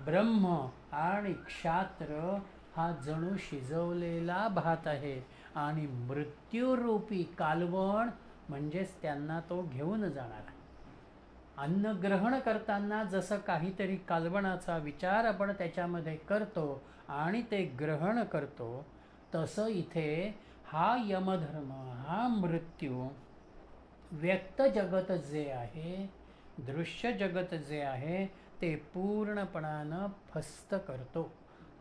ब्रह्म आणि क्षात्र हा जणू शिजवलेला भात आहे आणि मृत्यूरूपी कालवण म्हणजेच त्यांना तो घेऊन जाणार. अन्न ग्रहण करताना जसं काहीतरी कालवणाचा विचार आपण त्याच्यामध्ये करतो आणि ते ग्रहण करतो, तसं इथे हा यमधर्म, हा मृत्यू व्यक्त जगत जे आहे, दृश्य जगत जे आहे, ते पूर्णपणानं फस्त करतो.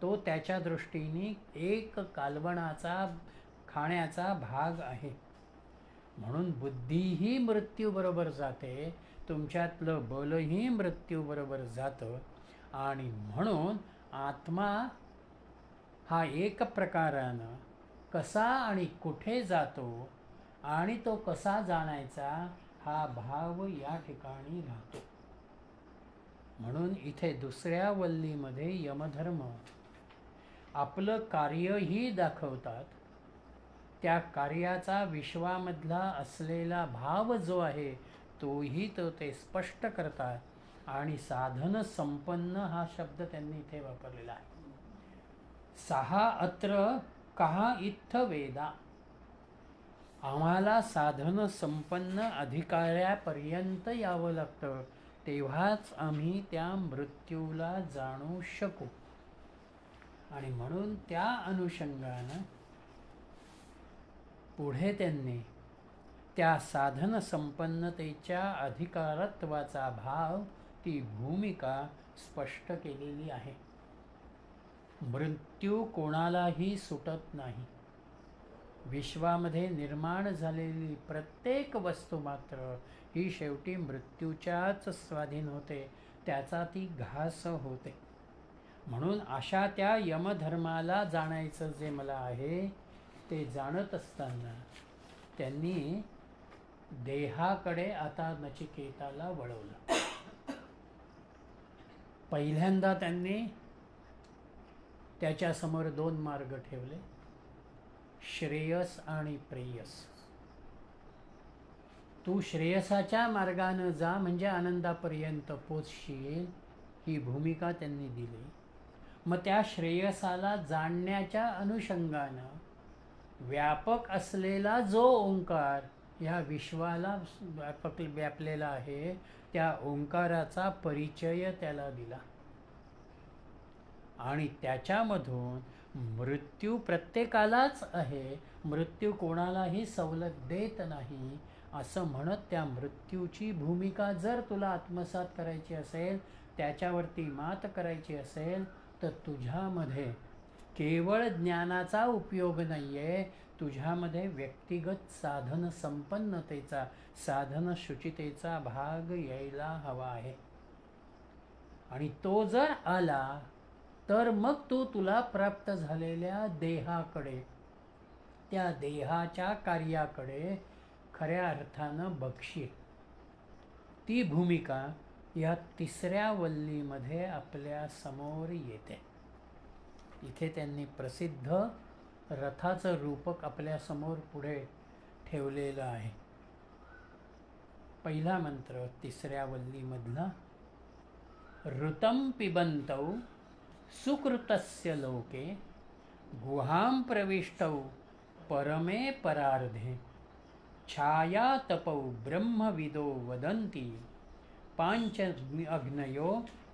तो त्याच्या दृष्टीने एक कालवणाचा, खाण्याचा भाग आहे. म्हणून बुद्धीही मृत्यूबरोबर जाते, तुमच्यातलं बलही मृत्यूबरोबर जातं. आणि म्हणून आत्मा हा एक प्रकारानं कसा आणि कुठे जातो आणि तो कसा जाणायचा हा भाव या ठिकाणी राहतो. म्हणून इथे दुसऱ्या वल्लीमध्ये यमधर्म आपलं कार्यही दाखवतात. त्या कार्याचा विश्वामधला असलेला भाव जो आहे तोही ते स्पष्ट करतात. आणि साधन संपन्न हा शब्द त्यांनी इथे वापरलेला आहे. सहा अत्र कहा इत्थ वेदा. आम्हाला साधन संपन्न अधिकाऱ्यापर्यंत यावं लागतं, तेव्हाच आम्ही त्या मृत्यूला जाणू शकू. आणि म्हणून त्या अनुषंगानं पुढे त्यांनी त्या साधन संपन्नतेच्या अधिकारत्वाचा भाव, ती भूमिका स्पष्ट केलेली आहे. मृत्यू कोणालाही सुटत नाही. विश्वामध्ये निर्माण झालेली प्रत्येक वस्तू मात्र ही शेवटी मृत्यूच्याच स्वाधीन होते, त्याचा ती घास होते. म्हणून अशा त्या यमधर्माला जाणायचं जे मला आहे ते जाणत असताना त्यांनी देहाकडे आता नचिकेताला वळवलं. पहिल्यांदा त्यांनी त्याच्यासमोर दोन मार्ग ठेवले, श्रेयस आणि प्रेयस. तू श्रेयसाच्या मार्गानं जा म्हणजे आनंदापर्यंत पोचशील, ही भूमिका त्यांनी दिली. मग त्या श्रेयसाला जाणण्याच्या अनुषंगानं व्यापक असलेला जो ओंकार ह्या विश्वाला व्यापलेला आहे, त्या ओंकाराचा परिचय त्याला दिला. आणि त्याच्यामधून मृत्यू प्रत्येकालाच आहे, मृत्यू कोणालाही सवलत देत नाही असं म्हणत त्या मृत्यूची भूमिका जर तुला आत्मसात करायची असेल, त्याच्यावरती मात करायची असेल, तर तुझ्यामध्ये केवळ ज्ञानाचा उपयोग नाही आहे, तुझ्यामध्ये व्यक्तिगत साधन संपन्नतेचा, साधन शुचितेचा भाग यायला हवा आहे. आणि तो जर आला तर मग तुला प्राप्त झालेल्या देहाकडे, त्या देहाच्या कार्याकडे खऱ्या अर्थानं बघशील. ती भूमिका या तिसऱ्या वल्लीमध्ये आपल्या समोर येते. इथे त्यांनी प्रसिद्ध रथाचं रूपक आपल्या समोर पुढे ठेवलेलं आहे. पहिला मंत्र तिसऱ्या वल्लीमधला, ऋतं पिबन्तौ सुकृतस्य लोके गुहां प्रविष्टौ परमे परार्धे छायातपौ ब्रह्मविदो वदन्ति पांच अग्नयो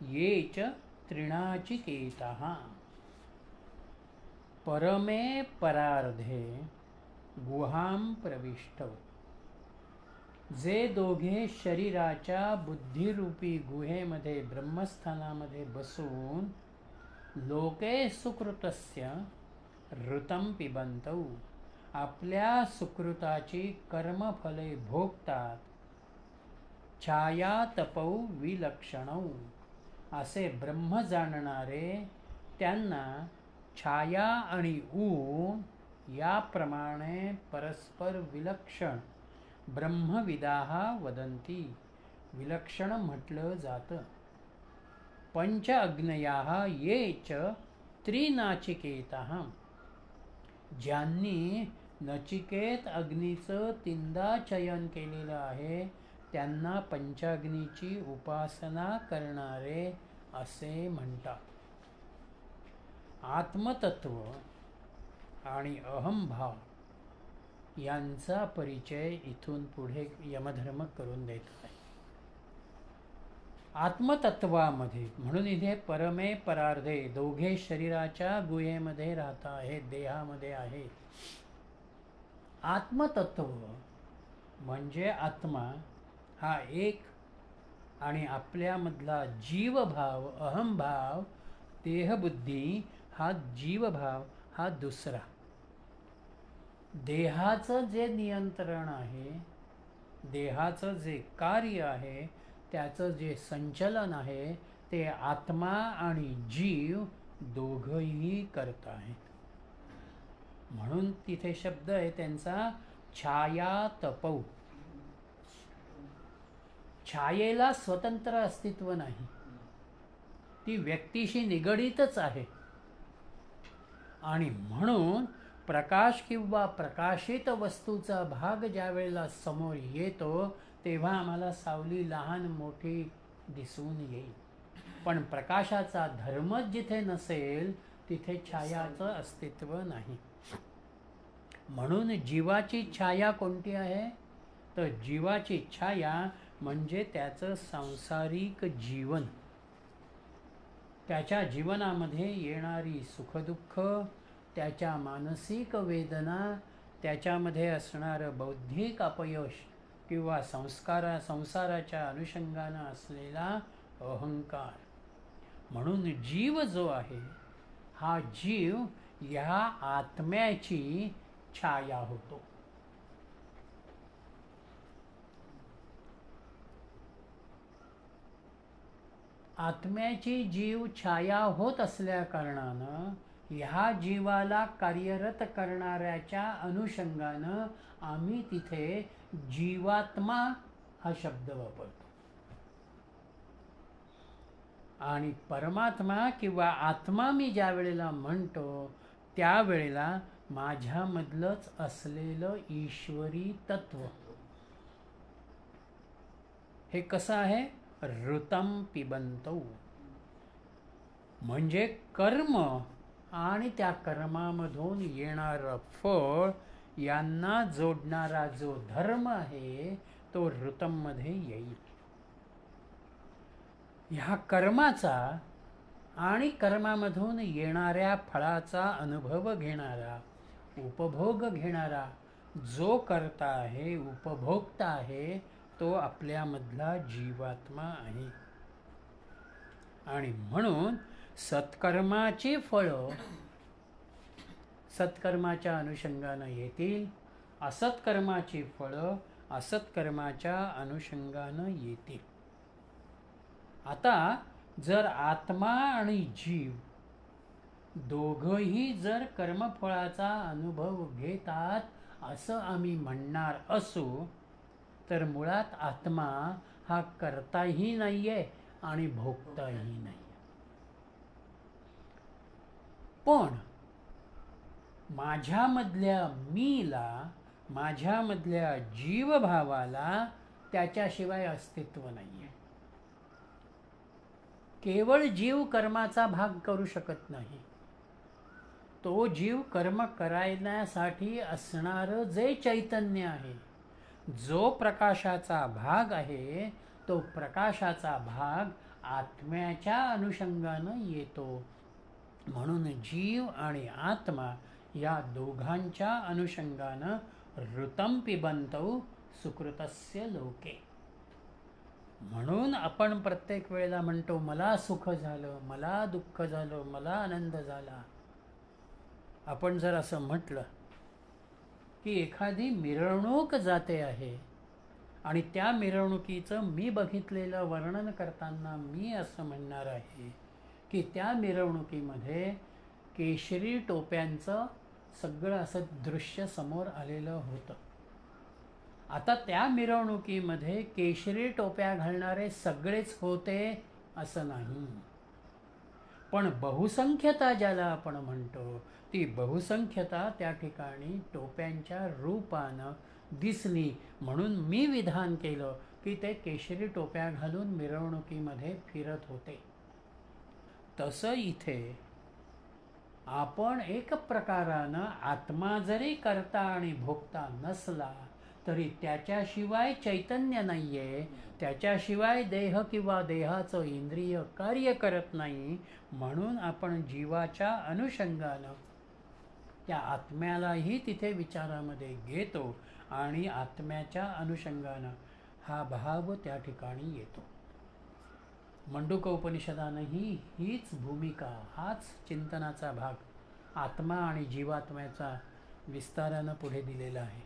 ये च तृणाचिकेतः. परमे परार्धे गुहां प्रविष्टौ, जे दोघे शरीराच्या बुद्धिरूपी गुहेमध्ये ब्रह्मस्थानामध्ये बसून लोके सुकृतस्य ऋतं पिबन्तौ, आपल्या सुकृताची कर्मफले भोगतात, छाया तपौ विलक्षणौ, असे ब्रह्म जाणणारे त्यांना छाया आणि ऊन याप्रमाणे परस्पर विलक्षण ब्रह्मविदाः वदन्ति, विलक्षण म्हटलं जातं. पंच अग्नयाः ये च त्रिनाचिकेतः, ज्यांनी नचिकेत अग्नीचं तीनदा चयन केलेलं आहे त्यांना पंचाग्नीची उपासना करणारे असे म्हणतात. आत्मतत्व आणि अहंभाव यांचा परिचय इथून पुढे यमधर्म करून देत आहे. आत्मतत्वामध्ये म्हणून इथे परमे परार्धे, दोघे शरीराच्या गुहेमध्ये राहत आहेत, देहामध्ये आहेत. आत्मतत्व म्हणजे आत्मा हा एक आणि आपल्यामधला जीवभाव, अहंभाव, देहबुद्धी हा जीवभाव हा दुसरा. देहाचं जे नियंत्रण आहे, देहाचं जे कार्य आहे, त्याचं जे संचलन आहे ते आत्मा आणि जीव दोघंही करत आहेत. म्हणून तिथे शब्द आहे त्यांचा छाया तपौ. छायेला स्वतंत्र अस्तित्व नाही, ती व्यक्तीशी निगडीतच आहे. आणि म्हणून प्रकाश किंवा प्रकाशित वस्तूचा भाग ज्या वेळेला समोर येतो तेव्हा आम्हाला सावली लहान मोठी दिसून येईल. पण प्रकाशाचा धर्मच जिथे नसेल तिथे छायाचं अस्तित्व नाही. म्हणून जीवाची छाया कोणती आहे? तर जीवाची छाया म्हणजे त्याचं सांसारिक जीवन, त्याच्या जीवनामध्ये येणारी सुखदुःख, त्याच्या मानसिक वेदना, त्याच्यामध्ये असणारं बौद्धिक अपयश किंवा संसाराच्या अनुषंगानं असलेला अहंकार. म्हणून जीव जो आहे हा जीव ह्या आत्म्याची छाया होतो. आत्म्याची जीव छाया होत असल्या कारणानं ह्या जीवाला कार्यरत करणाऱ्याच्या अनुषंगानं आम्ही तिथे जीवात्मा हा शब्द वापरतो. आणि परमात्मा किंवा आत्मा मी ज्या वेळेला म्हणतो त्यावेळेला माझ्यामधलंच असलेलं ईश्वरी तत्व हे कसं आहे? ऋतं पिबन्तौ, म्हणजे कर्म आणि त्या कर्मामधून येणारं फळ यांना जोडणारा जो धर्म आहे तो ऋतंमध्ये येईल. ह्या कर्माचा आणि कर्मामधून येणाऱ्या फळाचा अनुभव घेणारा, उपभोग घेणारा जो कर्ता आहे, उपभोक्ता आहे, तो आपल्यामधला जीवात्मा आहे. आणि म्हणून सत्कर्माची फळं सत्कर्माच्या अनुषंगानं येतील, असत्कर्माची फळं असत्कर्माच्या अनुषंगानं येतील. आता जर आत्मा आणि जीव दोघंही जर कर्मफळाचा अनुभव घेतात असं आम्ही म्हणणार असू तर मुळात आत्मा हा करताही नाहीये आणि भोगताही नाही. पण माझ्यामधल्या मीला, माझ्यामधल्या जीवभावाला त्याच्याशिवाय अस्तित्व नाहीये. केवळ जीव कर्माचा भाग करू शकत नाही. तो जीव कर्म करण्यासाठी असणारं जे चैतन्य आहे, जो प्रकाशाचा भाग आहे, तो प्रकाशाचा भाग आत्म्याच्या अनुषंगानं येतो. म्हणून जीव आणि आत्मा या दोघांच्या अनुषंगानं ऋतं पिबन्तौ सुकृतस्य लोके. म्हणून आपण प्रत्येक वेळेला म्हणतो, मला सुख झालं, मला दुःख झालं, मला आनंद झाला. आपण जर असं म्हटलं की एखादी मिरवणूक जाते आहे आणि त्या मिरवणुकीचं मी बघितलेलं वर्णन करताना मी असं म्हणणार आहे की त्या मिरवणुकीमध्ये केशरी टोप्यांचं सगळं असं दृश्य समोर आलेलं होतं. आता त्या मिरवणुकीमध्ये केशरी टोप्या घालणारे सगळेच होते असं नाही. पण बहुसंख्यता ज्याला आपण म्हणतो, ती बहुसंख्यता त्या ठिकाणी टोप्यांच्या रूपानं दिसली. म्हणून मी विधान केलं की ते केशरी टोप्या घालून मिरवणुकीमध्ये फिरत होते. तसं इथे आपण एक प्रकारानं आत्मा जरी करता आणि भोगता नसला तरी त्याच्याशिवाय चैतन्य नाहीये, त्याच्याशिवाय देह किंवा देहाचं इंद्रिय कार्य करत नाही. म्हणून आपण जीवाच्या अनुषंगानं त्या आत्म्यालाही तिथे विचारामध्ये घेतो आणि आत्म्याच्या अनुषंगानं हा भाव त्या ठिकाणी येतो. मंडूक उपनिषदानंही हीच भूमिका, हाच चिंतनाचा भाग आत्मा आणि जीवात्म्याचा विस्तारानं पुढे दिलेला आहे.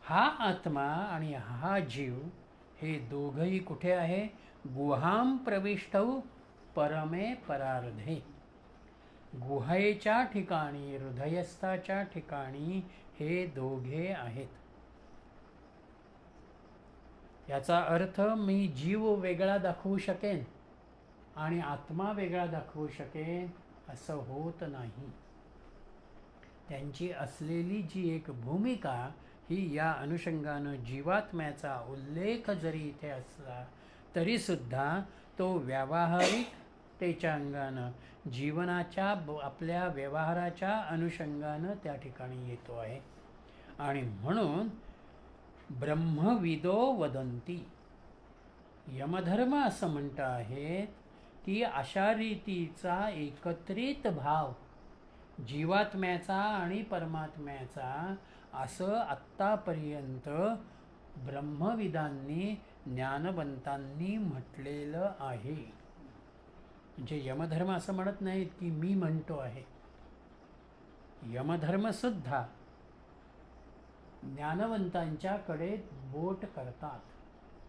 हा आत्मा आणि हा जीव हे दोघंही कुठे आहे? गुहां प्रविष्टौ परमे परार्धे. गुहेच्या ठिकाणी, हृदयस्थाच्या ठिकाणी हे दोघे आहेत. याचा अर्थ मी जीव वेगळा दाखवू शकेन आणि आत्मा वेगळा दाखवू शकेन असं होत नाही. त्यांची असलेली जी एक भूमिका ही या अनुषंगानं जीवात्म्याचा उल्लेख जरी इथे असला तरीसुद्धा तो व्यावहारिकतेच्या अंगानं, जीवनाच्या आपल्या व्यवहाराच्या अनुषंगानं त्या ठिकाणी येतो आहे. आणि म्हणून ब्रह्मविदो वदंती, यमधर्म असं म्हणतं आहे की अशा रीतीचा एकत्रित भाव जीवात्म्याचा आणि परमात्म्याचा असं आत्तापर्यंत ब्रह्मविदांनी, ज्ञानवंतांनी म्हटलेलं आहे. म्हणजे यमधर्म असं म्हणत नाहीत की मी म्हणतो आहे. यमधर्मसुद्धा ज्ञानवंतांच्याकडे बोट करतात,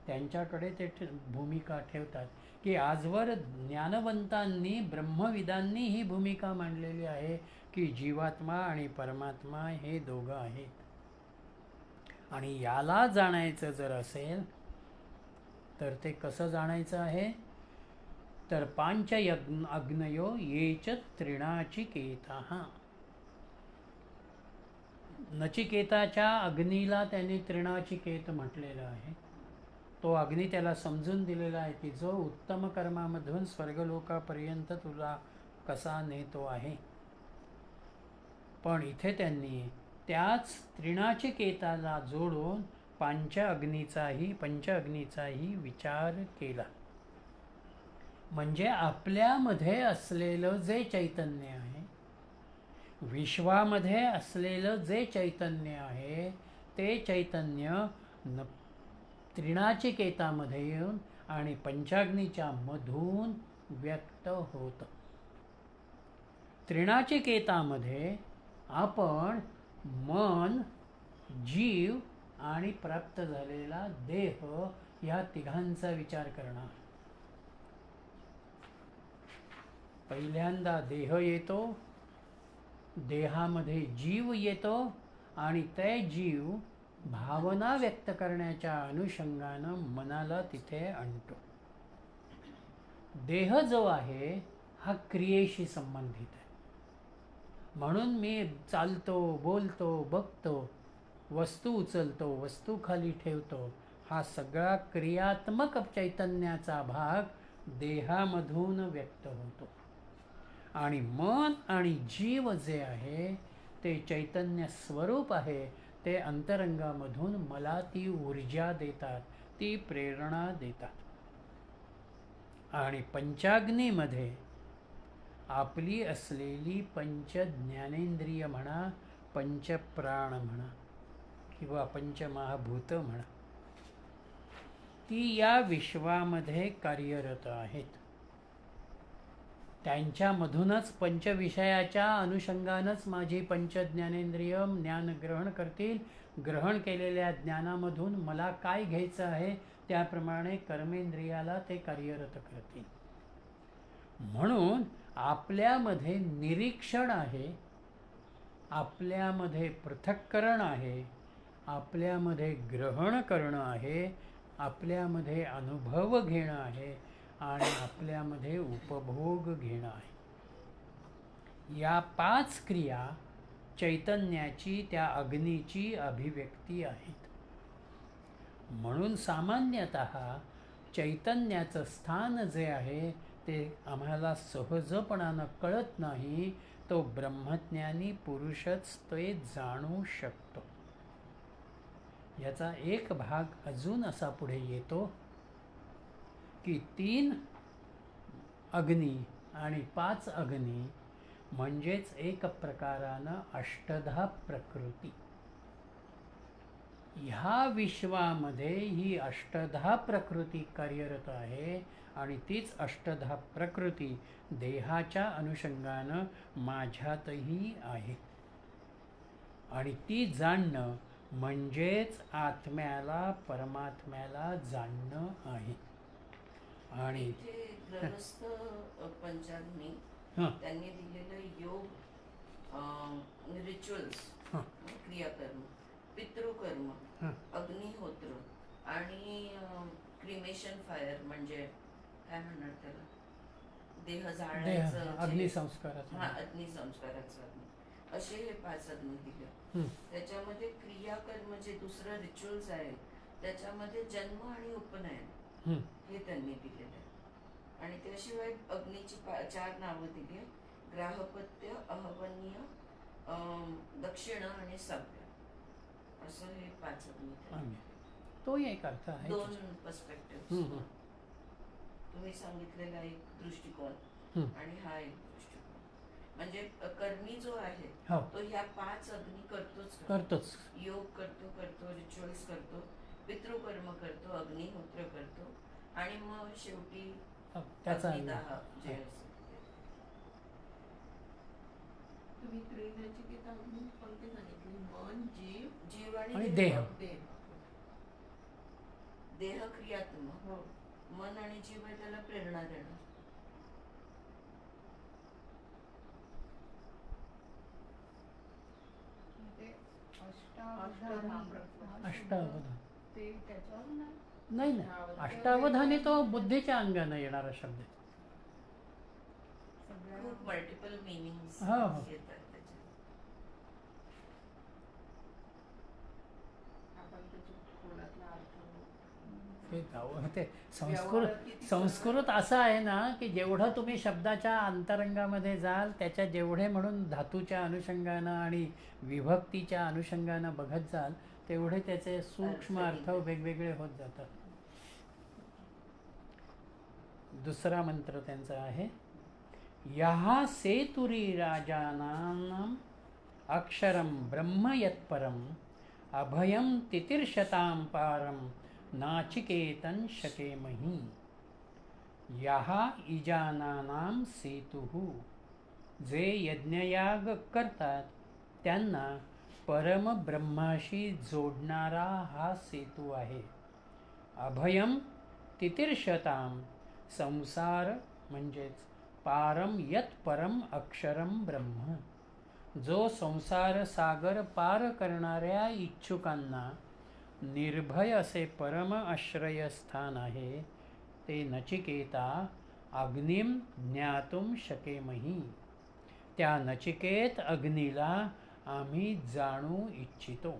त्यांच्याकडे ते भूमिका ठेवतात की आजवर ज्ञानवंतांनी, ब्रह्मविदांनी ही भूमिका मांडलेली आहे की जीवात्मा आणि परमात्मा हे दोघं आहेत. आणि याला जाणायचं जर असेल तर ते कसं जाणायचं आहे? तर पांच अग्नयो येच त्रिणाचिकेतः. नचिकेताच्या अग्नीला त्यांनी त्रिणाचिकेत म्हटलेलं आहे. तो अग्नी त्याला समजून दिलेला आहे की जो उत्तम कर्मामधून स्वर्गलोकापर्यंत तुला कसा नेतो आहे. पण इथे त्यांनी त्याच त्रिणाचिकेताला जोडून पंच अग्नीचाही विचार केला. म्हणजे आपल्यामध्ये असलेलं जे चैतन्य आहे, विश्वामध्ये असलेलं जे चैतन्य आहे, ते चैतन्य त्रिणाचिकेतामध्ये येऊन आणि पंचाग्नीच्या मधून व्यक्त होतं. त्रिणाचिकेतामध्ये आपण मन, जीव आणि प्राप्त झालेला देह या तिघांचा विचार करणार. पहिल्यांदा देह येतो, देहामध्ये जीव येतो आणि ते जीव भावना व्यक्त करण्याच्या अनुषंगानं मनाला तिथे आणतो. देह जो आहे हा क्रियेशी संबंधित आहे. म्हणून मी चालतो, बोलतो, बघतो, वस्तू उचलतो, वस्तू खाली ठेवतो, हा सगळा क्रियात्मक चैतन्याचा भाग देहामधून व्यक्त होतो. आणि मन आणि जीव जे आहे ते चैतन्य स्वरूप आहे, ते अंतरंगामधून मला ती ऊर्जा देतात, ती प्रेरणा देतात. आणि पंचाग्नीमध्ये आपली असलेली पंच ज्ञानेंद्रिय म्हणा, पंचप्राण म्हणा किंवा पंचमहाभूत म्हणा, ती या विश्वामध्ये कार्यरत आहेत. त्यांच्यामधूनच पंचविषयाच्या अनुषंगानंच माझी पंच ज्ञानेंद्रिय ज्ञान ग्रहण करतील. ग्रहण केलेल्या ज्ञानामधून मला काय घ्यायचं आहे त्याप्रमाणे कर्मेंद्रियाला ते कार्यरत करतील. म्हणून आपल्यामध्ये निरीक्षण आहे, आपल्यामध्ये पृथक्करण आहे, आपल्यामध्ये ग्रहण करणं आहे, आपल्यामध्ये अनुभव घेणं आहे आणि आपल्यामध्ये उपभोग घेणं आहे. या 5 क्रिया चैतन्याची, त्या अग्नीची अभिव्यक्ती आहेत. म्हणून सामान्यतः चैतन्याचं स्थान जे आहे ते आम्हाला सहजपणानं कळत नाही. तो ब्रह्मज्ञानी पुरुषच ते जाणू शकतो. याचा एक भाग अजून असा पुढे येतो की 3 अग्नी आणि 5 अग्नी म्हणजेच एक प्रकारानं अष्टधा प्रकृती. ह्या विश्वामध्ये ही अष्टधा प्रकृती कार्यरत आहे आणि तीच अष्टधा प्रकृती देहाच्या अनुषंगानं माझ्यातही आहे. आणि ती जाणणं म्हणजेच आत्म्याला, परमात्म्याला जाणणं आहे. आणि इथे ग्रहस्थ पंचाग्नी त्यांनी दिलेलं योग, रिच्युअल्स, क्रियाकर्म, पितृकर्म, अग्निहोत्र आणि क्रिमेशन फायर म्हणजे काय म्हणणार त्याला, देह जाळण्याचं, अग्निसंस्काराचं, अग्निसंस्काराचं असे हे 5 अग्नी दिले. त्याच्यामध्ये क्रियाकर्म जे दुसरं रिच्युअल्स आहे त्याच्यामध्ये जन्म आणि उपनयन हे त्यांनी दिलेलं आहे. आणि त्याशिवाय अग्नीची 4 नावं दिली, ग्राहपत्य, अहवन्य, दक्षिण आणि सभ्य, असं हे 5 अग्नी. तो एक अर्थ आहे. 2 पर्स्पेक्टिव्ह, तुम्ही सांगितलेला एक दृष्टिकोन आणि हा एक दृष्टिकोन. म्हणजे कर्मी जो आहे तो ह्या 5 अग्नी करतोच. योग करतो, रिच्युअल्स करतो, पितृकर्म करतो, अग्निहोत्र करतो आणि मग शेवटी त्याचा जे तुम्ही त्रिनचिकेत अग्नी कोणते सांगितले? मन, जीव आणि देह. देह क्रियात्मक, मन आणि जीव आहे त्याला प्रेरणा देणं. अष्टावधान ते त्याच्यावर नाही ना, अष्टावधानी तो बुद्धीच्या अंगाने येणारा शब्द आहे. खूप मल्टिपल मिनिंग्स येतात त्याच्यात. ते संस्कृत असं आहे ना की जेवढं तुम्ही शब्दाच्या अंतरंगामध्ये जाल त्याच्या जेवढे म्हणून धातूच्या अनुषंगानं आणि विभक्तीच्या अनुषंगानं बघत जाल तेवढे त्याचे सूक्ष्म अर्थ वेगवेगळे होत जातात. दुसरा मंत्र त्यांचा आहे, यहा सेतुरी राजानां अक्षरं ब्रह्म यत्परम अभयं तितिर्षतां पारम नाचिकेतं शकेमहि. यहा इजानानां सेतुः, जे यज्ञयाग करतात त्यांना परमब्रह्माशी जोडणारा हा सेतू आहे. अभयम तितिर्षतां, संसार म्हणजेच पारम यत परम अक्षरम ब्रह्म, जो संसार सागर पार करणाऱ्या इच्छुकांना निर्भय असे परम आश्रयस्थान आहे ते नचिकेता अग्निम ज्ञातुम शकेमही. त्या नचिकेत अग्नीला आम्ही जाणू इच्छितो.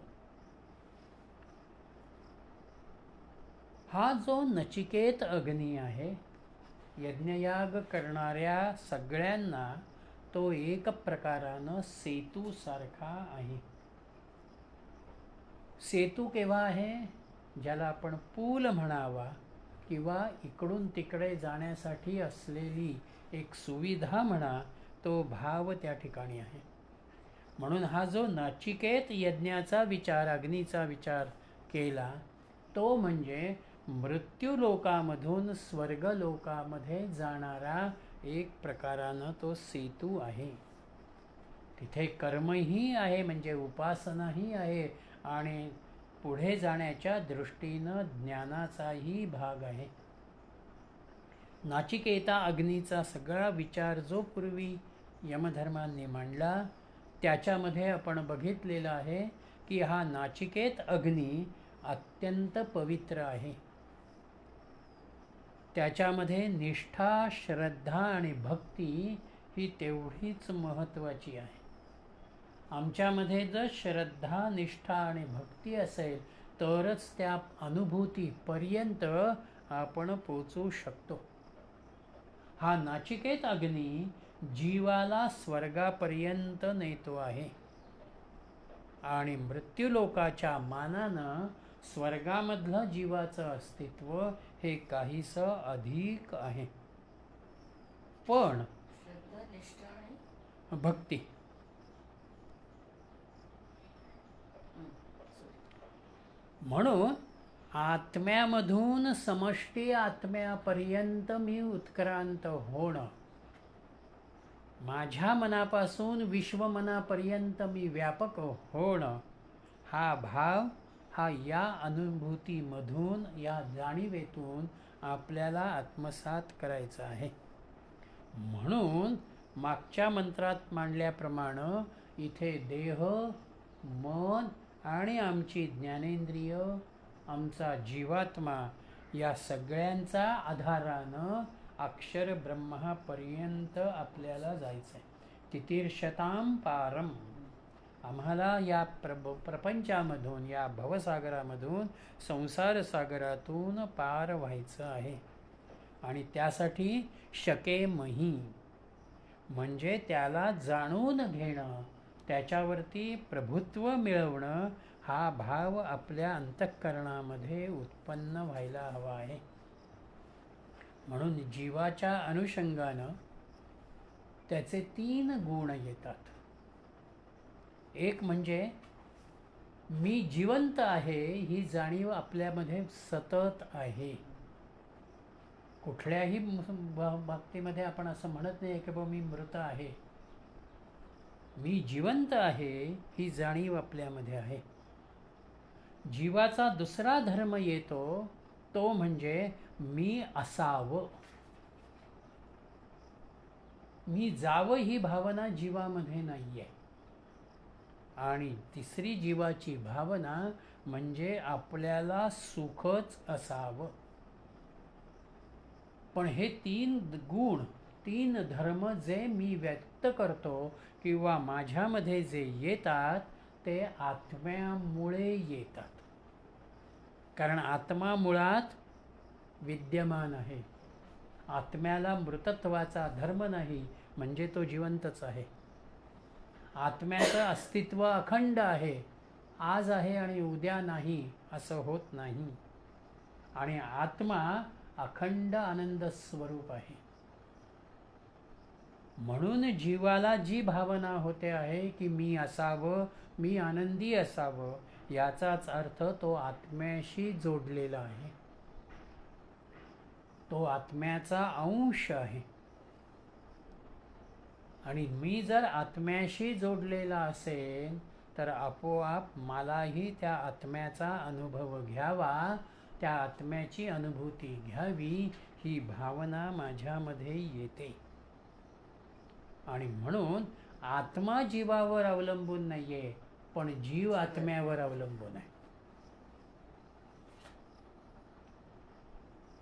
हा जो नचिकेत अग्नी आहे, यज्ञयाग करणाऱ्या सगळ्यांना तो एक प्रकारानं सेतू सारखा आहे. सेतू केव्हा आहे? ज्याला आपण पूल म्हणावा किंवा इकडून तिकडे जाण्यासाठी असलेली एक सुविधा म्हणा, तो भाव त्या ठिकाणी आहे. म्हणून हा जो नचिकेत यज्ञाचा विचार, अग्नीचा विचार केला, तो म्हणजे मृत्यूलोकामधून स्वर्गलोकामध्ये जाणारा एक प्रकारानं तो सेतू आहे. तिथे कर्मही आहे, म्हणजे उपासनाही आहे, आणि पुढे जाण्याच्या दृष्टीनं ज्ञानाचाही भाग आहे. नाचिकेता अग्नीचा सगळा विचार जो पूर्वी यमधर्मांनी मांडला, त्याच्यामध्ये आपण बघितलेलं आहे की हा नाचिकेत अग्नी अत्यंत पवित्र आहे. त्याच्यामध्ये निष्ठा, श्रद्धा आणि भक्ती ही तेवढीच महत्त्वाची आहे. आमच्यामध्ये जर श्रद्धा, निष्ठा आणि भक्ती असेल तरच त्या अनुभूतीपर्यंत आपण पोचू शकतो. हा नाचिकेत अग्नी जीवाला स्वर्गापर्यंत नेतो आहे आणि मृत्यूलोकाच्या मानानं स्वर्गामधलं जीवाचं अस्तित्व हे काहीसं अधिक आहे. पण श्रद्धा, निष्ठा आणि भक्ती म्हणून आत्म्यामधून समष्टी आत्म्यापर्यंत मी उत्क्रांत होणं, माझ्या मनापासून विश्वमनापर्यंत मी व्यापक होणं, हा भाव हा या अनुभूतीमधून, या जाणीवेतून आपल्याला आत्मसात करायचा आहे. म्हणून मागच्या मंत्रात मांडल्याप्रमाणे इथे देह, मन आणि आमची ज्ञानेंद्रिय, आमचा जीवात्मा या सगळ्यांचा आधारानं अक्षर ब्रह्मापर्यंत आपल्याला जायचं आहे. तितीर्षतां पारम. आम्हाला या प्रपंचामधून, या भवसागरामधून, संसार सागरातून पार व्हायचं आहे. आणि त्यासाठी शकेमही म्हणजे त्याला जाणून घेणं, त्याच्यावरती प्रभुत्व मिळवणं, हा भाव आपल्या अंतःकरणामध्ये उत्पन्न व्हायला हवा आहे. म्हणून जीवाच्या अनुषंगानं त्याचे 3 गुण येतात. एक म्हणजे मी जिवंत आहे ही जाणीव आपल्यामध्ये सतत आहे. कुठल्याही भक्तीमध्ये आपण असं म्हणत नाही की बाबा मी मृत आहे. मी जिवंत आहे ही जाणीव आपल्यामध्ये आहे. जीवाचा दुसरा धर्म येतो तो म्हणजे मी असावं, मी जावं ही भावना जीवामध्ये नाहीये. आणि तिसरी जीवाची भावना म्हणजे आपल्याला सुखच असावं. पण हे 3 गुण, 3 धर्म जे मी व्यक्त करतो किंवा माझ्यामध्ये जे येतात ते आत्म्यामुळे येतात. कारण आत्मा मुळात विद्यमान आहे. आत्म्याला मृतत्वाचा धर्म नाही, म्हणजे तो जिवंतच आहे. आत्म्याचं अस्तित्व अखंड आहे. आज आहे आणि उद्या नाही असं होत नाही. आणि आत्मा अखंड आनंद स्वरूप आहे. म्हणून जीवाला जी भावना होते आहे की मी असावं, मी आनंदी असावं, याचाच अर्थ तो आत्म्याशी जोडलेला आहे. तो आत्म्याचा अंश आहे. आणि मी जर आत्म्याशी जोडलेला असेल तर आपोआप मलाही त्या आत्म्याचा अनुभव घ्यावा, त्या आत्म्याची अनुभूती घ्यावी ही भावना माझ्यामध्ये येते. आणि म्हणून आत्मा जीवावर अवलंबून नाहीये, पण जीव आत्म्यावर अवलंबून आहे.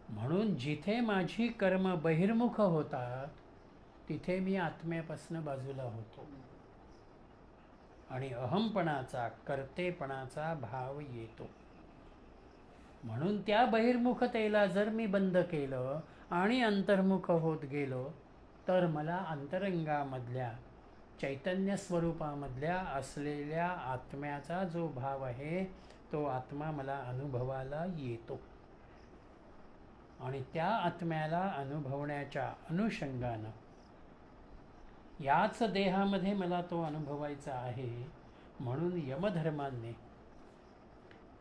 म्हणून जिथे माझी कर्म बहिर्मुख होतात तिथे मी आत्म्यापासून बाजूला होतो आणि अहमपणाचा कर्तेपणाचा भाव येतो. म्हणून त्या बहिर्मुखतेला जर मी बंद केलं आणि अंतर्मुख होत गेलो तर मला अंतरंगामधल्या चैतन्य स्वरूपामधल्या असलेल्या आत्म्याचा जो भाव आहे तो आत्मा मला अनुभवाला येतो आणि त्या आत्म्याला अनुभवण्याच्या अनुषंगानं याच देहामध्ये मला तो अनुभवायचा आहे. म्हणून यमधर्माने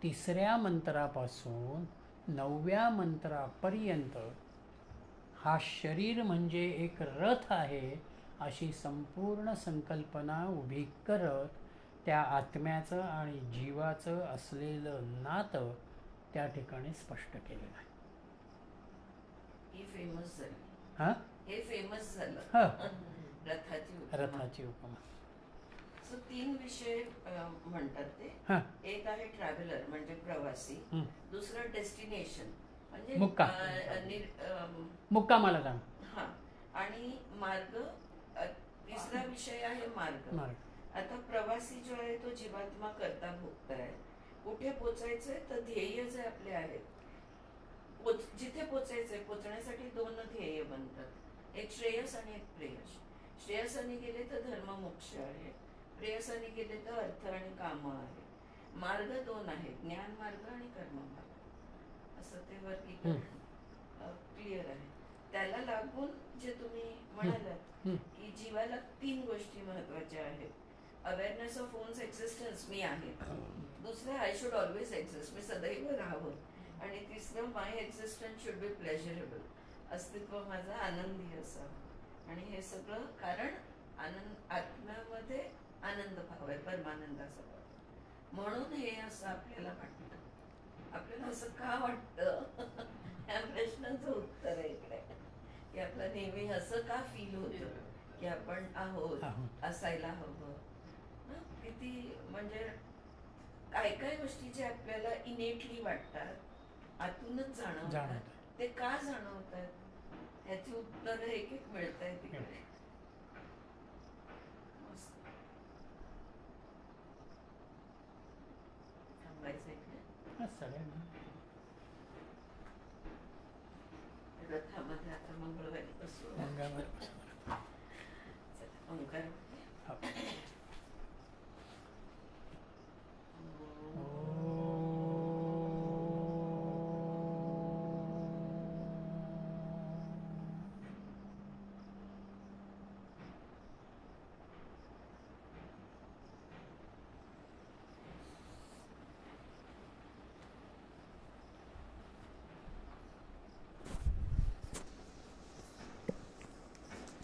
3ऱ्या मंत्रापासून 9व्या मंत्रापर्यंत हा शरीर म्हणजे एक रथ आहे अशी संपूर्ण संकल्पना उभी करत त्या आत्म्याचं आणि जीवाचं असलेलं नातं त्या ठिकाणी स्पष्ट केलेलं आहे. ही फेमस झाली. हां हे फेमस झालं. हां रथाची उपमा. सो 3 विषय म्हणतात ते. हां एक आहे ट्रॅव्हलर म्हणजे प्रवासी, दुसरं डेस्टिनेशन म्हणजे मुक्कामाला जाणं, हा, आणि मार्ग. तिसरा विषय आहे मार्ग. आता प्रवासी जो आहे तो जीवात्मा करता भोगता आहे. कुठे पोचायचंय तर ध्येय जे आपले आहेत, जिथे पोचायचंय पोचण्यासाठी 2 ध्येय बनतात, एक श्रेयस आणि एक प्रेयस. श्रेयसाने गेले तर धर्म मोक्ष आहे, प्रेयसाने गेले तर अर्थ आणि काम आहे. मार्ग 2 आहेत, ज्ञान मार्ग आणि कर्म मार्ग, असं ते वर्गीकरण क्लिअर आहे. त्याला लागून जे तुम्ही म्हणालात की जीवाला 3 गोष्टी महत्वाच्या आहेत. अवेअरनेस ऑफ ओन्स एक्झिस्टन्स, मी आहे. दुसरं, आय शुड ऑलवेज एक्झिस्ट, मी सदैव राहावं. आणि तिसरं, माय एक्झिस्टन्स शुड बी प्लेजरेबल, अस्तित्व माझं आनंदी असावं. आणि हे सगळं कारण आत्म्यामध्ये आनंद भाव आहे, परमानंदाचा भाव. म्हणून हे असं आपल्याला वाटतं. आपल्याला असं का वाटतं या प्रश्नाचं उत्तर आहे इकडे, की आपलं नेहमी असं का फील होतं की आपण आहोत, असायला हवं. किती म्हणजे काय काय गोष्टी जे आपल्याला इनेटली वाटतात, आतूनच जाणवतात, ते का जाणवतात याची उत्तर एक एक मिळत आहे तिकडे. थांबायचं इकडे. रथामध्ये आता मंगळवारी बसू. ओंकार